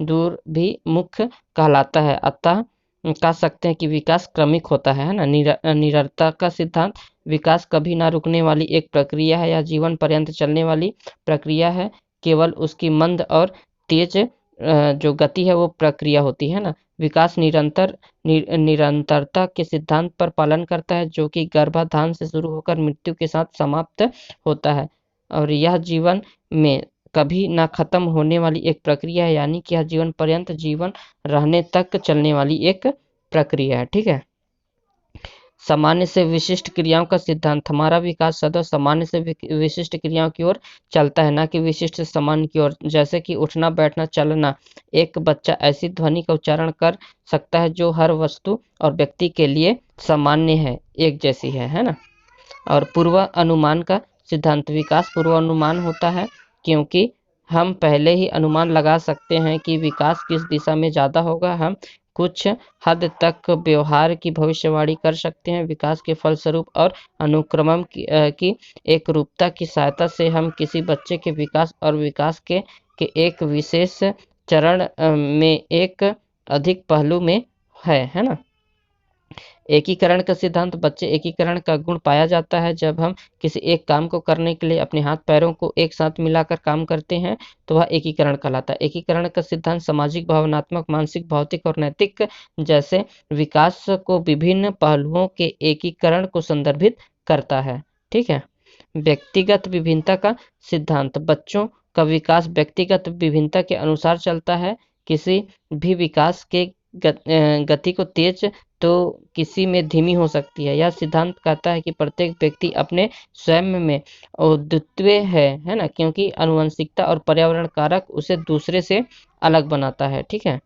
[SPEAKER 1] दूर भी मुख्य कहलाता है। अतः कह सकते हैं कि विकास क्रमिक होता है ना। निरंतरता का सिद्धांत, विकास कभी ना रुकने वाली एक प्रक्रिया है, यह जीवन पर्यंत चलने वाली प्रक्रिया है। केवल उसकी मंद और तेज जो गति है वो प्रक्रिया होती है ना। विकास निरंतरता के सिद्धांत पर पालन करता है, जो कि गर्भाधान से शुरू होकर मृत्यु के साथ समाप्त होता है, और यह जीवन में कभी ना खत्म होने वाली एक प्रक्रिया है, यानी कि यह जीवन पर्यंत जीवन रहने तक चलने वाली एक प्रक्रिया है, ठीक है। सामान्य से विशिष्ट क्रियाओं का सिद्धांत, हमारा विकास सदैव सामान्य से विशिष्ट क्रियाओं की ओर चलता है, ना कि विशिष्ट से सामान्य की ओर। जैसे कि उठना, बैठना, चलना। एक बच्चा ऐसी ध्वनि का उच्चारण कर सकता है जो हर वस्तु और व्यक्ति के लिए सामान्य है, एक जैसी है ना। और पूर्व अनुमान का सिद्धांत, विकास पूर्वानुमान होता है, क्योंकि हम पहले ही अनुमान लगा सकते हैं कि विकास किस दिशा में ज़्यादा होगा। हम कुछ हद तक व्यवहार की भविष्यवाणी कर सकते हैं। विकास के फलस्वरूप और अनुक्रम की एक रूपता की सहायता से हम किसी बच्चे के विकास और विकास के एक विशेष चरण में एक अधिक पहलू में है ना। एकीकरण का सिद्धांत, बच्चे एकीकरण का गुण पाया जाता है जब हम किसी एक काम को करने के लिए अपने हाथ पैरों को एक साथ मिलाकर काम करते हैं तो वह एकीकरण कहलाता है। एकीकरण का सिद्धांत सामाजिक, भावनात्मक, मानसिक, भौतिक और नैतिक जैसे विकास को विभिन्न पहलुओं के एकीकरण को संदर्भित करता है, ठीक है। व्यक्तिगत विभिन्नता का सिद्धांत, बच्चों का विकास व्यक्तिगत विभिन्नता के अनुसार चलता है। किसी भी विकास के गति को तेज तो किसी में धीमी हो सकती है। यह सिद्धांत कहता है कि प्रत्येक व्यक्ति अपने स्वयं में अद्वितीय है ना, क्योंकि आनुवंशिकता और पर्यावरण कारक उसे दूसरे से अलग बनाता है, ठीक है।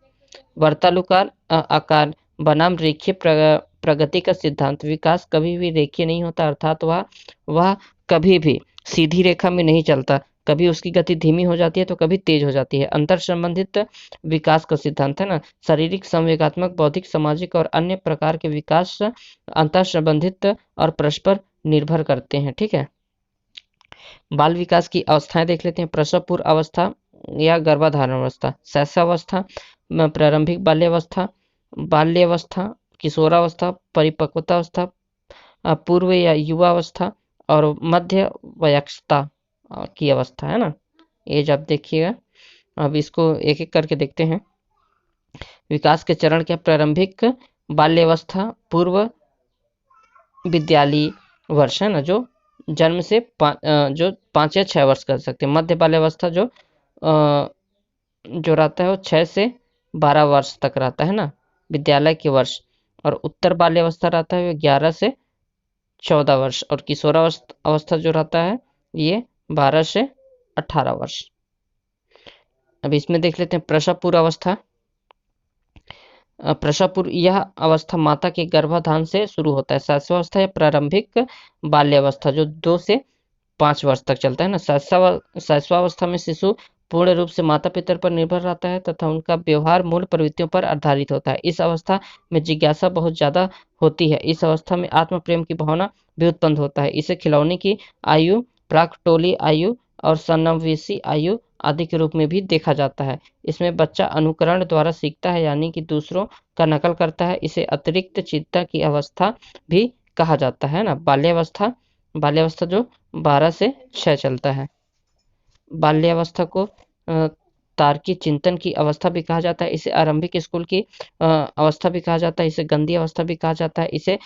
[SPEAKER 1] वर्तानुकार आकार बनाम रेखीय प्रगति का सिद्धांत, विकास कभी भी रेखीय नहीं होता, अर्थात वह कभी भी सीधी रेखा में नहीं चलता। कभी उसकी गति धीमी हो जाती है तो कभी तेज हो जाती है। अंतर संबंधित विकास का सिद्धांत है ना, शारीरिक, संवेगात्मक, बौद्धिक, सामाजिक और अन्य प्रकार के विकास अंतर संबंधित और परस्पर निर्भर करते हैं, ठीक है। बाल विकास की अवस्थाएं देख लेते हैं। प्रसव पूर्व अवस्था या गर्भाधारण अवस्था, शैशवावस्था, प्रारंभिक बाल्यावस्था, किशोरावस्था, परिपक्वतावस्था, पूर्व या युवावस्था और मध्य वयस्कता की अवस्था, है ना। एज आप देखिएगा। अब इसको एक एक करके देखते हैं। विकास के चरण क्या? प्रारंभिक बाल्यावस्था, पूर्व विद्यालयी वर्ष, है ना, जो जन्म से जो 5 या 6 वर्ष कर सकते हैं। मध्य बाल्यावस्था जो रहता है वो 6 से 12 वर्ष तक रहता है ना, विद्यालय के वर्ष। और उत्तर बाल्यावस्था रहता है वो 11 से 14 वर्ष। और किशोरावस्था जो रहता है ये 12 से 18 वर्ष। अब इसमें देख लेते हैं प्रसव पूर्व अवस्था। प्रसव पूर्व यह अवस्था माता के गर्भाधान से शुरू होता है। शैशवावस्था या प्रारंभिक बाल्यावस्था जो 2 से 5 वर्ष तक चलता है ना। शैशवावस्था में शिशु पूर्ण रूप से माता पिता पर निर्भर रहता है तथा उनका व्यवहार मूल प्रवृत्तियों पर आधारित होता है। इस अवस्था में जिज्ञासा बहुत ज़्यादा होती है। इस अवस्था में आत्म प्रेम की भावना भी उत्पन्न होता है। इसे खिलौने की आयु, प्राक-टोली आयु और सन्निवेशी आयु आदि के रूप में भी देखा जाता है। इसमें बच्चा अनुकरण द्वारा सीखता है, यानी कि दूसरों का नकल करता है। इसे अतिरिक्त चिंता की अवस्था भी कहा जाता है ना। बाल्यावस्था, बाल्यावस्था जो 12 से 6 चलता है। बाल्यावस्था को तार्किक चिंतन की अवस्था भी कहा जाता है। इसे आरंभिक स्कूल की अवस्था भी कहा जाता है। इसे गंदी अवस्था भी कहा जाता है। इसे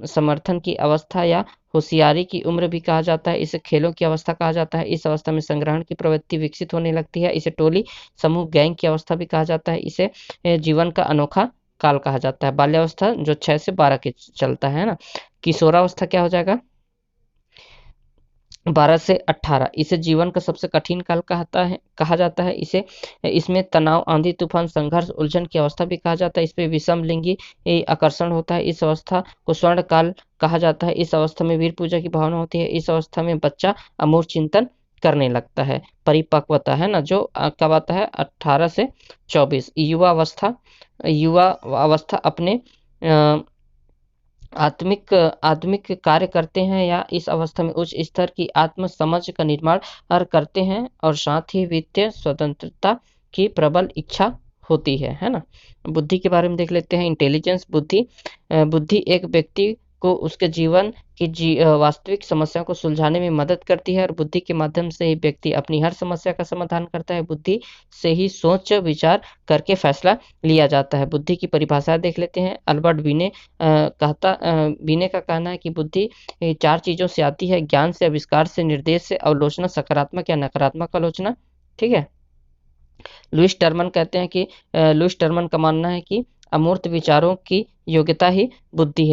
[SPEAKER 1] समर्थन की अवस्था या होशियारी की उम्र भी कहा जाता है। इसे खेलों की अवस्था कहा जाता है। इस अवस्था में संग्रहण की प्रवृत्ति विकसित होने लगती है। इसे टोली, समूह, गैंग की अवस्था भी कहा जाता है। इसे जीवन का अनोखा काल कहा जाता है। बाल्यावस्था जो 6 से 12 के चलता है ना। किशोरावस्था क्या हो जाएगा? 12 से 18। इसे जीवन का सबसे कठिन काल कहा जाता है। इसमें तनाव, आंधी तूफान, संघर्ष, उलझन की अवस्था भी कहा जाता है। इसमें विषम लिंगी आकर्षण होता है। इस अवस्था को स्वर्ण काल कहा जाता है। इस अवस्था में वीर पूजा की भावना होती है। इस अवस्था में बच्चा अमूर्त चिंतन करने लगता है। परिपक्वता है ना जो कब आता है? 18 से 24। युवा अवस्था, युवा अवस्था अपने आत्मिक आत्मिक कार्य करते हैं या इस अवस्था में उच्च स्तर की आत्म समझ का निर्माण करते हैं और साथ ही वित्तीय स्वतंत्रता की प्रबल इच्छा होती है ना। बुद्धि के बारे में देख लेते हैं। इंटेलिजेंस, बुद्धि बुद्धि एक व्यक्ति को उसके जीवन की वास्तविक समस्याओं को सुलझाने में मदद करती है और बुद्धि के माध्यम से ही व्यक्ति अपनी हर समस्या का समाधान करता है। बुद्धि से ही सोच विचार करके फैसला लिया जाता है। बुद्धि की परिभाषा देख लेते हैं। अल्बर्ट बीने का कहना है कि बुद्धि 4 चीज़ों से आती है: ज्ञान से, आविष्कार से, निर्देश से, आलोचना, सकारात्मक या नकारात्मक आलोचना। ठीक है। लुईस टर्मन कहते हैं कि लुईस टर्मन का मानना है कि अमूर्त विचारों की योग्यता ही बुद्धि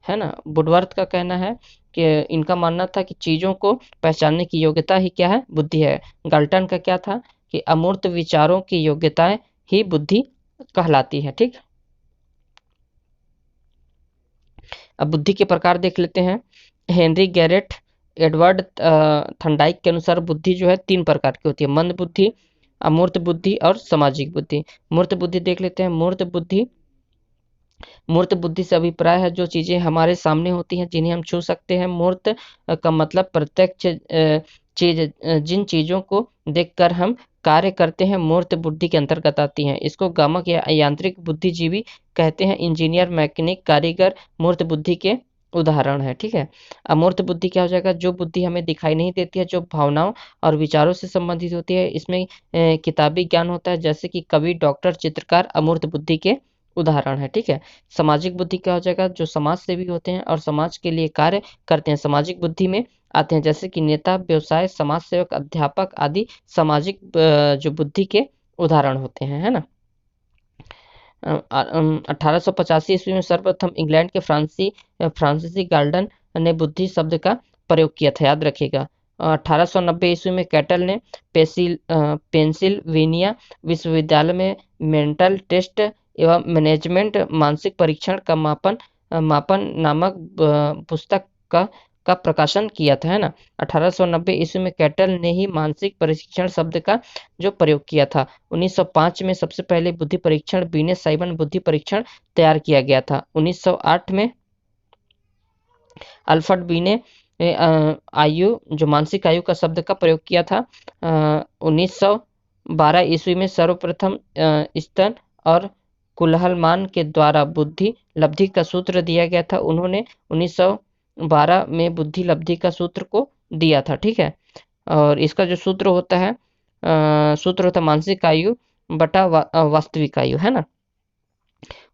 [SPEAKER 1] है ना। वुडवर्थ का कहना है कि इनका मानना था कि चीज़ों को पहचानने की योग्यता ही क्या है? बुद्धि है। गाल्टन का क्या था कि अमूर्त विचारों की योग्यताएं ही बुद्धि कहलाती है। ठीक। अब बुद्धि के प्रकार देख लेते हैं। हेनरी गैरेट, एडवर्ड थंडाइक के अनुसार बुद्धि जो है 3 प्रकार की होती है: मंद बुद्धि, अमूर्त बुद्धि और सामाजिक बुद्धि। मूर्त बुद्धि देख लेते हैं। मूर्त बुद्धि से अभिप्राय है जो चीज़ें हमारे सामने होती हैं जिन्हें हम छू सकते हैं। मूर्त का मतलब प्रत्यक्ष चीज, जिन चीज़ों को देखकर हम कार्य करते हैं मूर्त बुद्धि के अंतर्गत आती हैं। इसको गामक या यांत्रिक बुद्धिजीवी कहते हैं। इंजीनियर, मैकेनिक, कारीगर मूर्त बुद्धि के उदाहरण है। ठीक है। अमूर्त बुद्धि क्या हो जाएगा? जो बुद्धि हमें दिखाई नहीं देती है, जो भावनाओं और विचारों से संबंधित होती है। इसमें किताबी ज्ञान होता है, जैसे कि कवि, डॉक्टर, चित्रकार अमूर्त बुद्धि के उदाहरण है। ठीक है। सामाजिक बुद्धि क्या हो जाएगा? जो समाज सेवी होते हैं और समाज के लिए कार्य करते हैं सामाजिक बुद्धि में आते हैं, जैसे कि नेता, व्यवसाय, समाज सेवक, अध्यापक आदि सामाजिक जो बुद्धि के उदाहरण होते हैं, है ना। 1885 ईस्वी में सर्वप्रथम इंग्लैंड के फ्रांसीसी गार्डन ने बुद्धि शब्द का प्रयोग किया था, याद रखिएगा। 1890 ईस्वी में कैटल ने पेंसिल्वेनिया विश्वविद्यालय में मेंटल टेस्ट एवं मैनेजमेंट मानसिक परीक्षण का मापन नामक पुस्तक का प्रकाशन किया था, है ना। 1890 ईस्वी में कैटल ने ही मानसिक परीक्षण शब्द का जो प्रयोग किया था। 1905 में सबसे पहले बुद्धि परीक्षण बीनेस साइमन बुद्धि परीक्षण तैयार किया गया था। 1908 में अल्फ्रेड बी ने आयु जो मानसिक आयु का शब्द का प्रयोग किया था। 1912 ईस्वी में सर्वप्रथम स्तन और कुल्हलमान के द्वारा बुद्धि लब्धि का सूत्र दिया गया था। उन्होंने 1912 में बुद्धि लब्धि का सूत्र को दिया था। ठीक है। और इसका जो सूत्र होता है मानसिक आयु बटा वास्तविक आयु, है ना।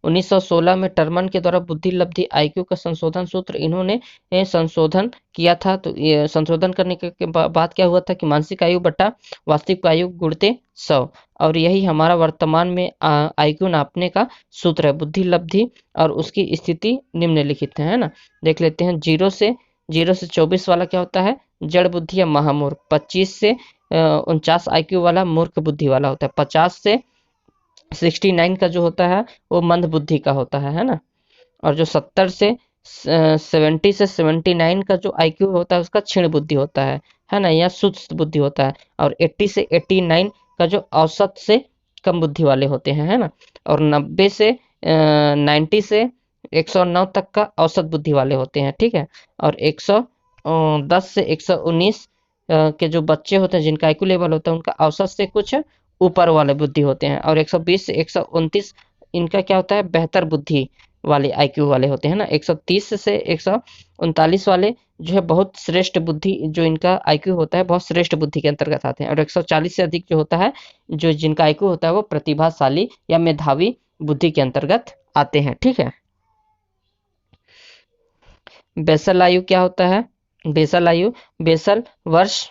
[SPEAKER 1] 1916 में टर्मन के द्वारा बुद्धि लब्धि आईक्यू का संशोधन सूत्र इन्होंने संशोधन किया था। तो ये संशोधन करने के बाद क्या हुआ था कि मानसिक आयु बटा वास्तविक आयु गुणित 100, और यही हमारा वर्तमान में आईक्यू नापने का सूत्र है। बुद्धि लब्धि और उसकी स्थिति निम्नलिखित है ना। देख लेते हैं। 0 से 24 वाला क्या होता है? जड़ बुद्धि या महामूर्ख। 25 से 49 आईक्यू वाला मूर्ख बुद्धि वाला होता है। 50 से 69 का जो होता है वो मंद बुद्धि का होता है ना। और जो 70 से 70 से 79 का जो आईक्यू होता है उसका क्षीण बुद्धि होता है ना, या सुस्त बुद्धि होता है। और 80 से 89 का जो औसत से कम बुद्धि वाले होते हैं, है ना। और 90 से 90 से 109 तक का औसत बुद्धि वाले होते हैं, ठीक है। और 110 से 119 के जो बच्चे होते हैं जिनका आईक्यू लेवल होता है उनका औसत से कुछ ऊपर वाले बुद्धि होते हैं। और 120 से 129 इनका क्या होता है, बेहतर बुद्धि वाले आईक्यू वाले होते हैं ना। 130 से 139 वाले जो है बहुत श्रेष्ठ बुद्धि, जो इनका आईक्यू होता है बहुत श्रेष्ठ बुद्धि के अंतर्गत आते हैं। और 140 से अधिक जो होता है, जो जिनका आईक्यू होता है वो प्रतिभाशाली या मेधावी बुद्धि के अंतर्गत आते हैं, ठीक है। बेसल आयु क्या होता है, बेसल आयु, बेसल वर्ष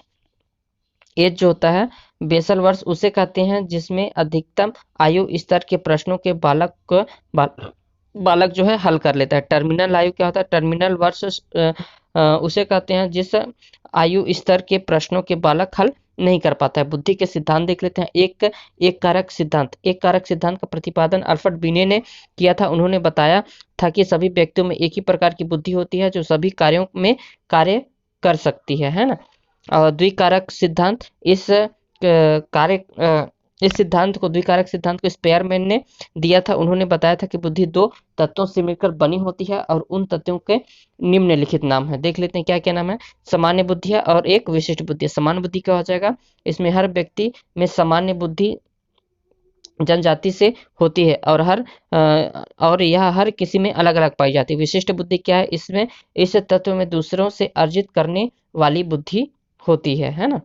[SPEAKER 1] एज जो होता है, बेसल वर्ष उसे कहते हैं जिसमें अधिकतम आयु स्तर के प्रश्नों के बालक जो है हल कर लेता है। टर्मिनल आयु क्या होता है, टर्मिनल वर्ष उसे कहते हैं जिस आयु स्तर के प्रश्नों के बालक हल नहीं कर पाता है। बुद्धि के सिद्धांत देख लेते हैं। एक कारक सिद्धांत, एक कारक सिद्धांत का प्रतिपादन अल्फ्रेड बिने ने किया था। उन्होंने बताया था कि सभी व्यक्तियों में एक ही प्रकार की बुद्धि होती है जो सभी कार्यों में कार्य कर सकती है ना। और द्विकारक सिद्धांत, इस सिद्धांत को, द्विकारक सिद्धांत को स्पेयरमैन ने दिया था। उन्होंने बताया था कि बुद्धि दो तत्वों से मिलकर बनी होती है और उन तत्वों के निम्नलिखित नाम है। देख लेते हैं क्या क्या नाम है। सामान्य बुद्धि है और एक विशिष्ट बुद्धि है। सामान्य बुद्धि क्या हो जाएगा, इसमें हर व्यक्ति में सामान्य बुद्धि जनजाति से होती है और यह हर किसी में अलग अलग पाई जाती है। विशिष्ट बुद्धि क्या है, इसमें इस तत्व में दूसरों से अर्जित करने वाली बुद्धि होती है ना।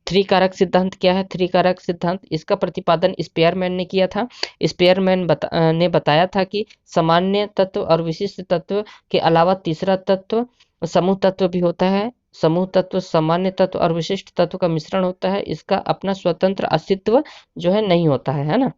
[SPEAKER 1] थ्री कारक सिद्धांत क्या है, थ्री कारक सिद्धांत, इसका प्रतिपादन स्पेयरमैन ने किया था। स्पेयरमैन ने बताया था कि सामान्य तत्व और विशिष्ट तत्व के अलावा तीसरा तत्व समूह तत्व भी होता है। समूह तत्व सामान्य तत्व और विशिष्ट तत्व का मिश्रण होता है। इसका अपना स्वतंत्र अस्तित्व जो है नहीं होता है ना।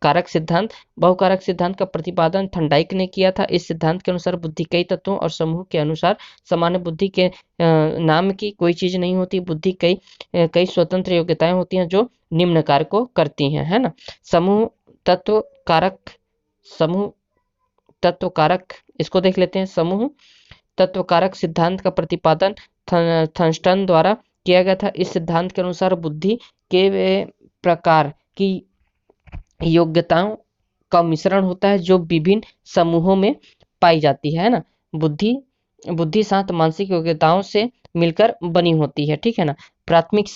[SPEAKER 1] कारक सिद्धांत, बहुकारक सिद्धांत का प्रतिपादन थंडाइक ने किया था। इस सिद्धांत के अनुसार बुद्धि कई तत्वों और समूह के अनुसार सामान्य बुद्धि के नाम की कोई चीज नहीं होती। बुद्धि कई स्वतंत्र योग्यताएं होती हैं जो निम्न कार्य को करती हैं, है ना। समूह तत्व कारक, समूह तत्व कारक, इसको देख लेते हैं। समूह तत्व कारक सिद्धांत का प्रतिपादन थर्स्टन द्वारा किया गया था। इस सिद्धांत के अनुसार बुद्धि के प्रकार की योग्यताओं का मिश्रण होता है जो विभिन्न समूहों में पाई जाती है ना। बुद्धि 7 मानसिक योग्यताओं से मिलकर बनी होती है, ठीक है ना। प्राथमिक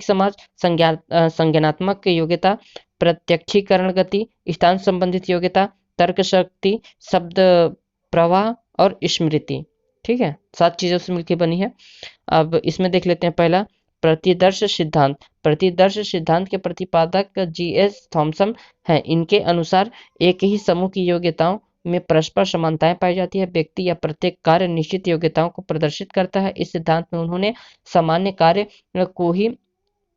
[SPEAKER 1] समाज, संज्ञानात्मक योग्यता, प्रत्यक्षीकरण गति, स्थान संबंधित योग्यता, तर्क शक्ति, शब्द प्रवाह और स्मृति, ठीक है। 7 चीजों से मिलकर बनी है। अब इसमें देख लेते हैं पहला प्रतिदर्श सिद्धांत। प्रतिदर्श सिद्धांत के प्रतिपादक जीएस थॉमसन हैं। इनके अनुसार एक ही समूह की योग्यताओं में परस्पर समानताएं पाई जाती है। व्यक्ति या प्रत्येक कार्य निश्चित योग्यताओं को प्रदर्शित करता है। इस सिद्धांत में उन्होंने सामान्य कार्य को ही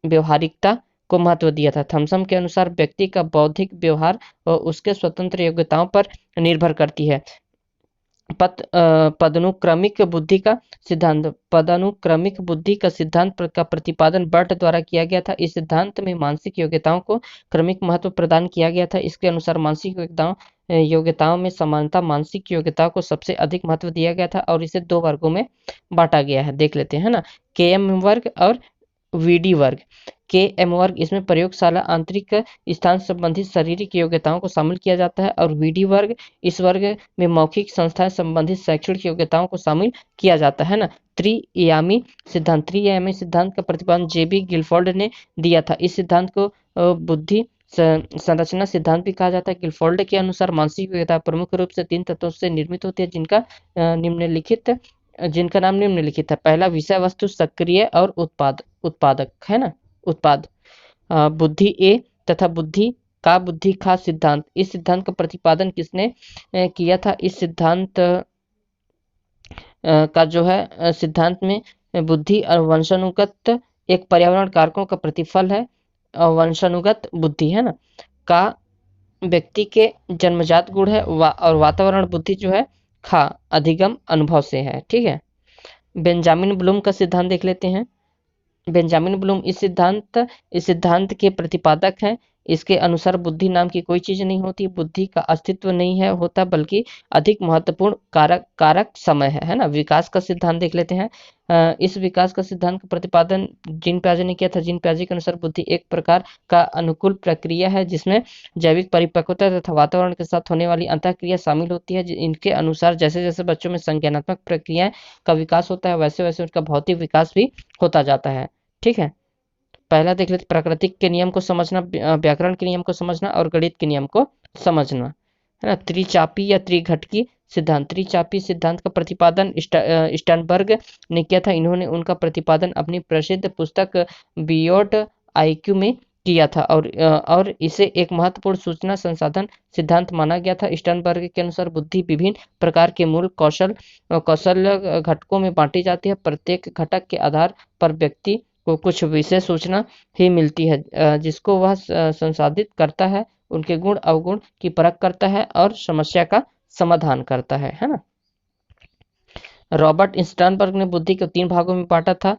[SPEAKER 1] व्यवहारिकता को महत्व दिया था। थॉमसन के अनुसार व्यक्ति का बौद्धिक व्यवहार उसके स्वतंत्र योग्यताओं पर निर्भर करती है। पदानुक्रमिक बुद्धि का सिद्धांत, पदानुक्रमिक बुद्धि का सिद्धांत का प्रतिपादन बर्ट द्वारा किया गया था। इस सिद्धांत में मानसिक योग्यताओं को क्रमिक महत्व प्रदान किया गया था। इसके अनुसार मानसिक योग्यताओं में समानता मानसिक योग्यताओं को सबसे अधिक महत्व दिया गया था और इसे 2 वर्गों में बांटा गया है। देख लेते हैं ना, केएम वर्ग और वीडी वर्ग। केएम वर्ग, इसमें प्रयोगशाला आंतरिक स्थान संबंधित शारीरिक योग्यताओं को शामिल किया जाता है। और वीडी वर्ग, इस वर्ग में मौखिक संस्थाएं संबंधित शैक्षणिक योग्यताओं को शामिल किया जाता है ना। त्रिआयामी सिद्धांत का प्रतिपादन जेबी गिलफोर्ड ने दिया था। इस सिद्धांत को बुद्धि संरचना सिद्धांत भी कहा जाता है। गिलफोर्ड के अनुसार मानसिक योग्यता प्रमुख रूप से 3 तत्वों से निर्मित होती है जिनका नाम निम्नलिखित है। पहला विषय वस्तु, सक्रिय और उत्पादक, है ना, उत्पाद। बुद्धि ए तथा बुद्धि का सिद्धांत। इस सिद्धांत का प्रतिपादन किसने किया था? इस सिद्धांत का जो है सिद्धांत में बुद्धि और वंशानुगत एक पर्यावरण कारकों का प्रतिफल है। वंशानुगत बुद्धि, है ना, का व्यक्ति के जन्मजात गुण है और वातावरण बुद्धि जो है अधिगम अनुभव से है, ठीक है। बेंजामिन ब्लूम का सिद्धांत देख लेते हैं। बेंजामिन ब्लूम इस सिद्धांत के प्रतिपादक हैं। इसके अनुसार बुद्धि नाम की कोई चीज नहीं होती, बुद्धि का अस्तित्व नहीं है होता, बल्कि अधिक महत्वपूर्ण कारक समय है ना। विकास का सिद्धांत देख लेते हैं। इस विकास का सिद्धांत का प्रतिपादन जीन पियाजे ने किया था। जीन पियाजे के अनुसार बुद्धि एक प्रकार का अनुकूल प्रक्रिया है जिसमें जैविक परिपक्वता तथा वातावरण के साथ होने वाली अंतःक्रिया शामिल होती है। इनके अनुसार जैसे जैसे बच्चों में संज्ञानात्मक प्रक्रियाएं का विकास होता है, वैसे वैसे उनका भौतिक विकास भी होता जाता है। ठीक है, पहला देख लेते प्राकृतिक के नियम को समझना, व्याकरण के नियम को समझना और गणित के नियम को समझना, है ना। त्रिचापी या त्रिघटकी सिद्धांत, त्रिचापी सिद्धांत का प्रतिपादन स्टर्नबर्ग ने किया था। इन्होंने उनका प्रतिपादन अपनी प्रसिद्ध पुस्तक बियॉन्ड आईक्यू में किया था और इसे एक महत्वपूर्ण सूचना संसाधन सिद्धांत माना गया था। स्टर्नबर्ग के अनुसार बुद्धि विभिन्न प्रकार के मूल कौशल घटकों में बांटी जाती है। प्रत्येक घटक के आधार पर व्यक्ति को कुछ विशेष सूचना ही मिलती है जिसको वह संसाधित करता है, उनके गुण अवगुण की परख करता है और समस्या का समाधान करता है ना। रॉबर्ट स्टर्नबर्ग ने बुद्धि को 3 भागों में बांटा था,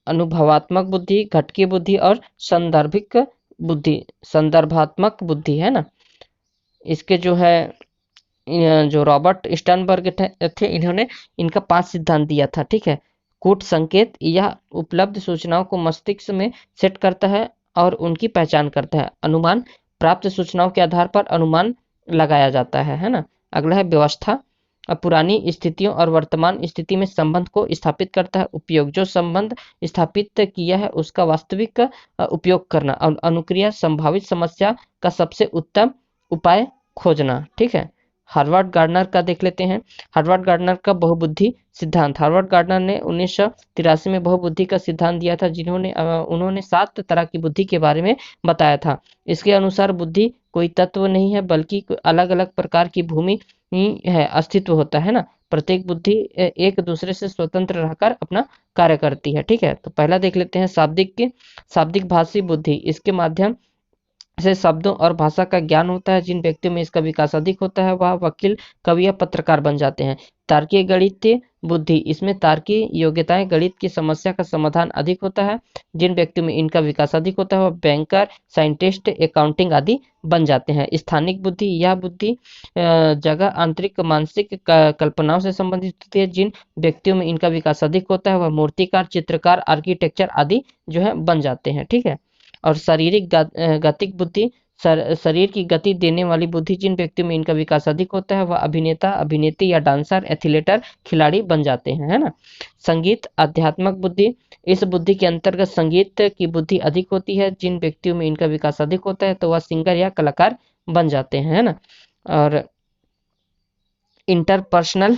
[SPEAKER 1] अनुभवात्मक बुद्धि, घटकीय बुद्धि और संदर्भात्मक बुद्धि, है ना। इसके जो है जो रॉबर्ट स्टर्नबर्ग थे इन्होंने इनका 5 सिद्धांत दिया था। ठीक है, कूट संकेत यह उपलब्ध सूचनाओं को मस्तिष्क में सेट करता है और उनकी पहचान करता है। अनुमान प्राप्त सूचनाओं के आधार पर अनुमान लगाया जाता है ना। अगला है व्यवस्था, पुरानी स्थितियों और वर्तमान स्थिति में संबंध को स्थापित करता है। उपयोग, जो संबंध स्थापित किया है उसका वास्तविक उपयोग करना। और अनुक्रिया, संभावित समस्या का सबसे उत्तम उपाय खोजना। ठीक है, हार्वर्ड गार्डनर का देख लेते हैं। हार्वर्ड गार्डनर का बहुबुद्धि सिद्धांत, हार्वर्ड गार्डनर ने 1983 में बहुबुद्धि का सिद्धांत दिया था उन्होंने 7 तरह की बुद्धि के बारे में बताया था। इसके अनुसार बुद्धि कोई तत्व नहीं है बल्कि अलग अलग प्रकार की भूमि है, अस्तित्व होता है ना। प्रत्येक बुद्धि एक दूसरे से स्वतंत्र रहकर अपना कार्य करती है। ठीक है, तो पहला देख लेते हैं शाब्दिक भाषी बुद्धि। इसके माध्यम से शब्दों और भाषा का ज्ञान होता है। जिन व्यक्तियों में इसका विकास अधिक होता है वह वकील, कवि या पत्रकार बन जाते हैं। तार्किक गणितीय बुद्धि, इसमें तार्किक योग्यताएं, गणित की समस्या का समाधान अधिक होता है। जिन व्यक्तियों में इनका विकास अधिक होता है वह बैंकर, साइंटिस्ट, अकाउंटिंग आदि बन जाते हैं। स्थानिक बुद्धि, यह बुद्धि जगह, आंतरिक मानसिक कल्पनाओं से संबंधित होती है। जिन व्यक्तियों में इनका विकास अधिक होता है वह मूर्तिकार, चित्रकार, आर्किटेक्चर आदि जो है बन जाते हैं। ठीक है, और शारीरिक गतिक बुद्धि, शरीर की गति देने वाली बुद्धि, जिन व्यक्तियों में इनका विकास अधिक होता है वह अभिनेता, अभिनेत्री या डांसर, एथलीटर, खिलाड़ी बन जाते हैं, है ना। संगीत आध्यात्मक बुद्धि, इस बुद्धि के अंतर्गत संगीत की बुद्धि अधिक होती है। जिन व्यक्तियों में इनका विकास अधिक होता है तो वह सिंगर या कलाकार बन जाते हैं, है ना। और इंटरपर्सनल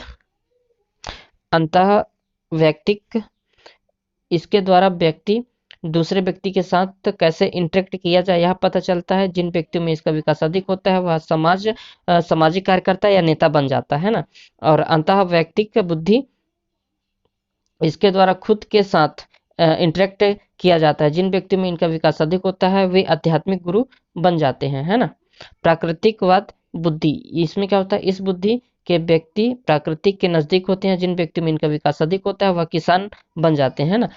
[SPEAKER 1] अंतः वैयक्तिक, इसके द्वारा व्यक्ति दूसरे व्यक्ति के साथ कैसे इंटरेक्ट किया जाए यह पता चलता है। जिन व्यक्तियों में इसका विकास अधिक होता है वह सामाजिक कार्यकर्ता या नेता बन जाता है ना। और अंतः वैयक्तिक बुद्धि, इसके द्वारा खुद के साथ इंटरेक्ट किया जाता है। जिन व्यक्तियों में इनका विकास अधिक होता है वे आध्यात्मिक गुरु बन जाते हैं, है ना। प्राकृतिकवाद बुद्धि, इसमें क्या होता है, इस बुद्धि के व्यक्ति प्राकृतिक के नजदीक होते हैं। जिन व्यक्तियों में इनका विकास अधिक होता है वह किसान बन जाते हैं ना।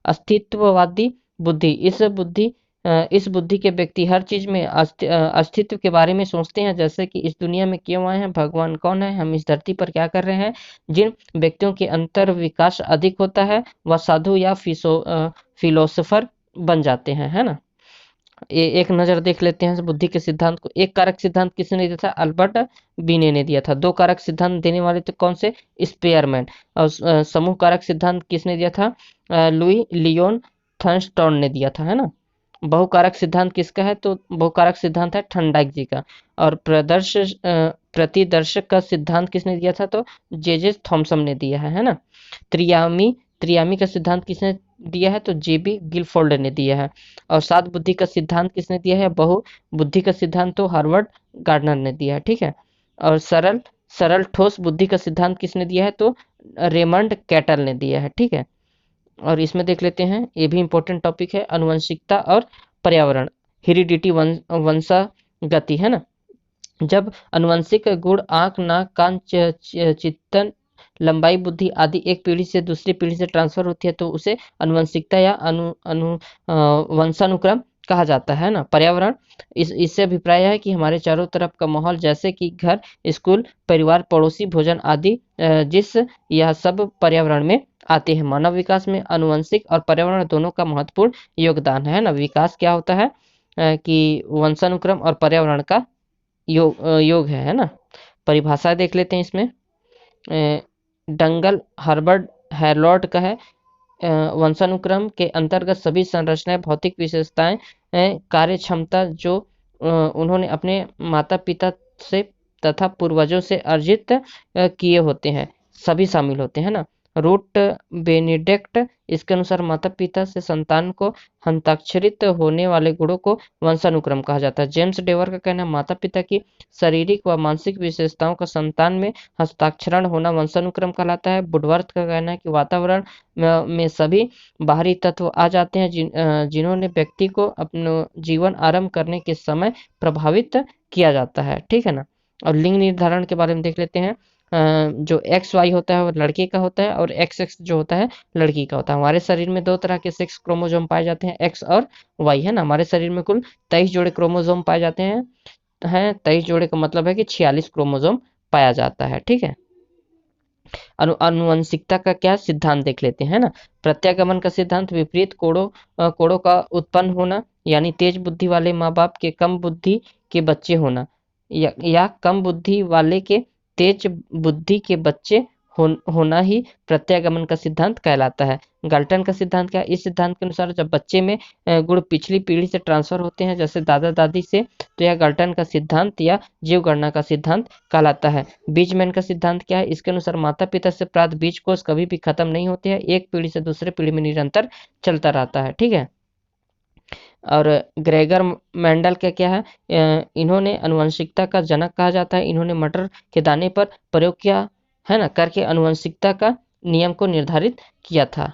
[SPEAKER 1] अस्तित्ववादी बुद्धि, इस बुद्धि के व्यक्ति हर चीज में अस्तित्व के बारे में सोचते हैं, जैसे कि इस दुनिया में क्यों आए हैं, भगवान कौन है, हम इस धरती पर क्या कर रहे हैं। जिन व्यक्तियों के अंतर विकास अधिक होता है वह साधु या फिलोसोफर बन जाते हैं, है ना। एक नजर देख लेते हैं बुद्धि के सिद्धांत को। एक कारक सिद्धांत किसने दिया था, अल्बर्ट बीने ने दिया था। 2 कारक सिद्धांत देने वाले थे कौन से, स्पेयरमैन। और समूह कारक सिद्धांत किसने दिया था, लुई लियोन थर्नस्टोन ने दिया था, है ना। बहुकारक सिद्धांत किसका है, तो बहुकारक सिद्धांत है थर्नडाइक जी का। और प्रतिदर्शक का सिद्धांत किसने दिया था, तो जे थॉमसन ने दिया है ना। त्रियामी का सिद्धांत किसने दिया है, तो जेबी गिलफोर्ड ने दिया है। और 7 बुद्धि का सिद्धांत किसने दिया है, बहु बुद्धि का सिद्धांत तो हार्वर्ड गार्डनर ने दिया है। ठीक है, और सरल ठोस बुद्धि का सिद्धांत किसने दिया है, तो रेमंड कैटल ने दिया है। ठीक है, और इसमें देख लेते हैं, ये भी इंपॉर्टेंट टॉपिक है, अनुवंशिकता और पर्यावरण, हेरिडिटी, वंशागति, है ना। जब अनुवंशिक गुण आंख, नाक, कान, चित्तन, लंबाई, बुद्धि आदि एक पीढ़ी से दूसरी पीढ़ी से ट्रांसफर होती है तो उसे अनुवंशिकता या वंशानुक्रम कहा जाता है ना। पर्यावरण, इससे अभिप्राय है कि हमारे चारों तरफ का माहौल जैसे कि घर, स्कूल, परिवार, पड़ोसी, भोजन आदि जिस यह सब पर्यावरण में आते हैं। मानव विकास में अनुवंशिक और पर्यावरण दोनों का महत्वपूर्ण योगदान है ना। विकास क्या होता है कि वंशानुक्रम और पर्यावरण का योग है ना। परिभाषा देख लेते हैं इसमें। डंगल हर्बर्ट हैरोल्ड का है, वंशानुक्रम के अंतर्गत सभी संरचनाएं, भौतिक विशेषताएं, कार्य क्षमता जो उन्होंने अपने माता पिता से तथा पूर्वजों से अर्जित किए होते हैं, सभी शामिल होते हैं ना। रूट बेनेडिक्ट इसके अनुसार माता पिता से संतान को हस्ताक्षरित होने वाले गुणों को वंशानुक्रम कहा जाता है। जेम्स डेवर का कहना है माता पिता की शारीरिक व मानसिक विशेषताओं का संतान में हस्ताक्षरण होना वंशानुक्रम कहलाता है। वुडवर्थ का कहना है कि वातावरण में सभी बाहरी तत्व आ जाते हैं जिन्होंने व्यक्ति को अपना जीवन आरंभ करने के समय प्रभावित किया जाता है, ठीक है ना। और लिंग निर्धारण के बारे में देख लेते हैं। जो एक्स वाई होता है वो लड़के का होता है और एक्स एक्स जो होता है लड़की का होता है। हमारे शरीर में दो तरह के सेक्स क्रोमोसोम पाए जाते हैं, एक्स और वाई, है ना। हमारे शरीर में कुल 23 जोड़े क्रोमोसोम पाए जाते हैं। 23 जोड़े का मतलब है कि 46 क्रोमोसोम पाया जाता है, ठीक है। अनुवंशिकता का क्या सिद्धांत देख लेते हैं ना। प्रत्यागमन का सिद्धांत विपरीत कोड़ों का उत्पन्न होना, यानी तेज बुद्धि वाले माँ बाप के कम बुद्धि के बच्चे होना या कम बुद्धि वाले के तेज बुद्धि के बच्चे होना ही प्रत्यागमन का सिद्धांत कहलाता है। गाल्टन का सिद्धांत क्या है? इस सिद्धांत के अनुसार जब बच्चे में गुण पिछली पीढ़ी से ट्रांसफर होते हैं जैसे दादा दादी से, तो यह गाल्टन का सिद्धांत या जीव गणना का सिद्धांत कहलाता है। बीजमैन का सिद्धांत क्या है? इसके अनुसार माता पिता से प्राप्त बीज कोष कभी भी खत्म नहीं होते हैं, एक पीढ़ी से दूसरे पीढ़ी में निरंतर चलता रहता है, ठीक है। और ग्रेगर मेंडल का क्या है? इन्होंने अनुवंशिकता का जनक कहा जाता है। इन्होंने मटर के दाने पर प्रयोग किया है ना, करके अनुवंशिकता का नियम को निर्धारित किया था,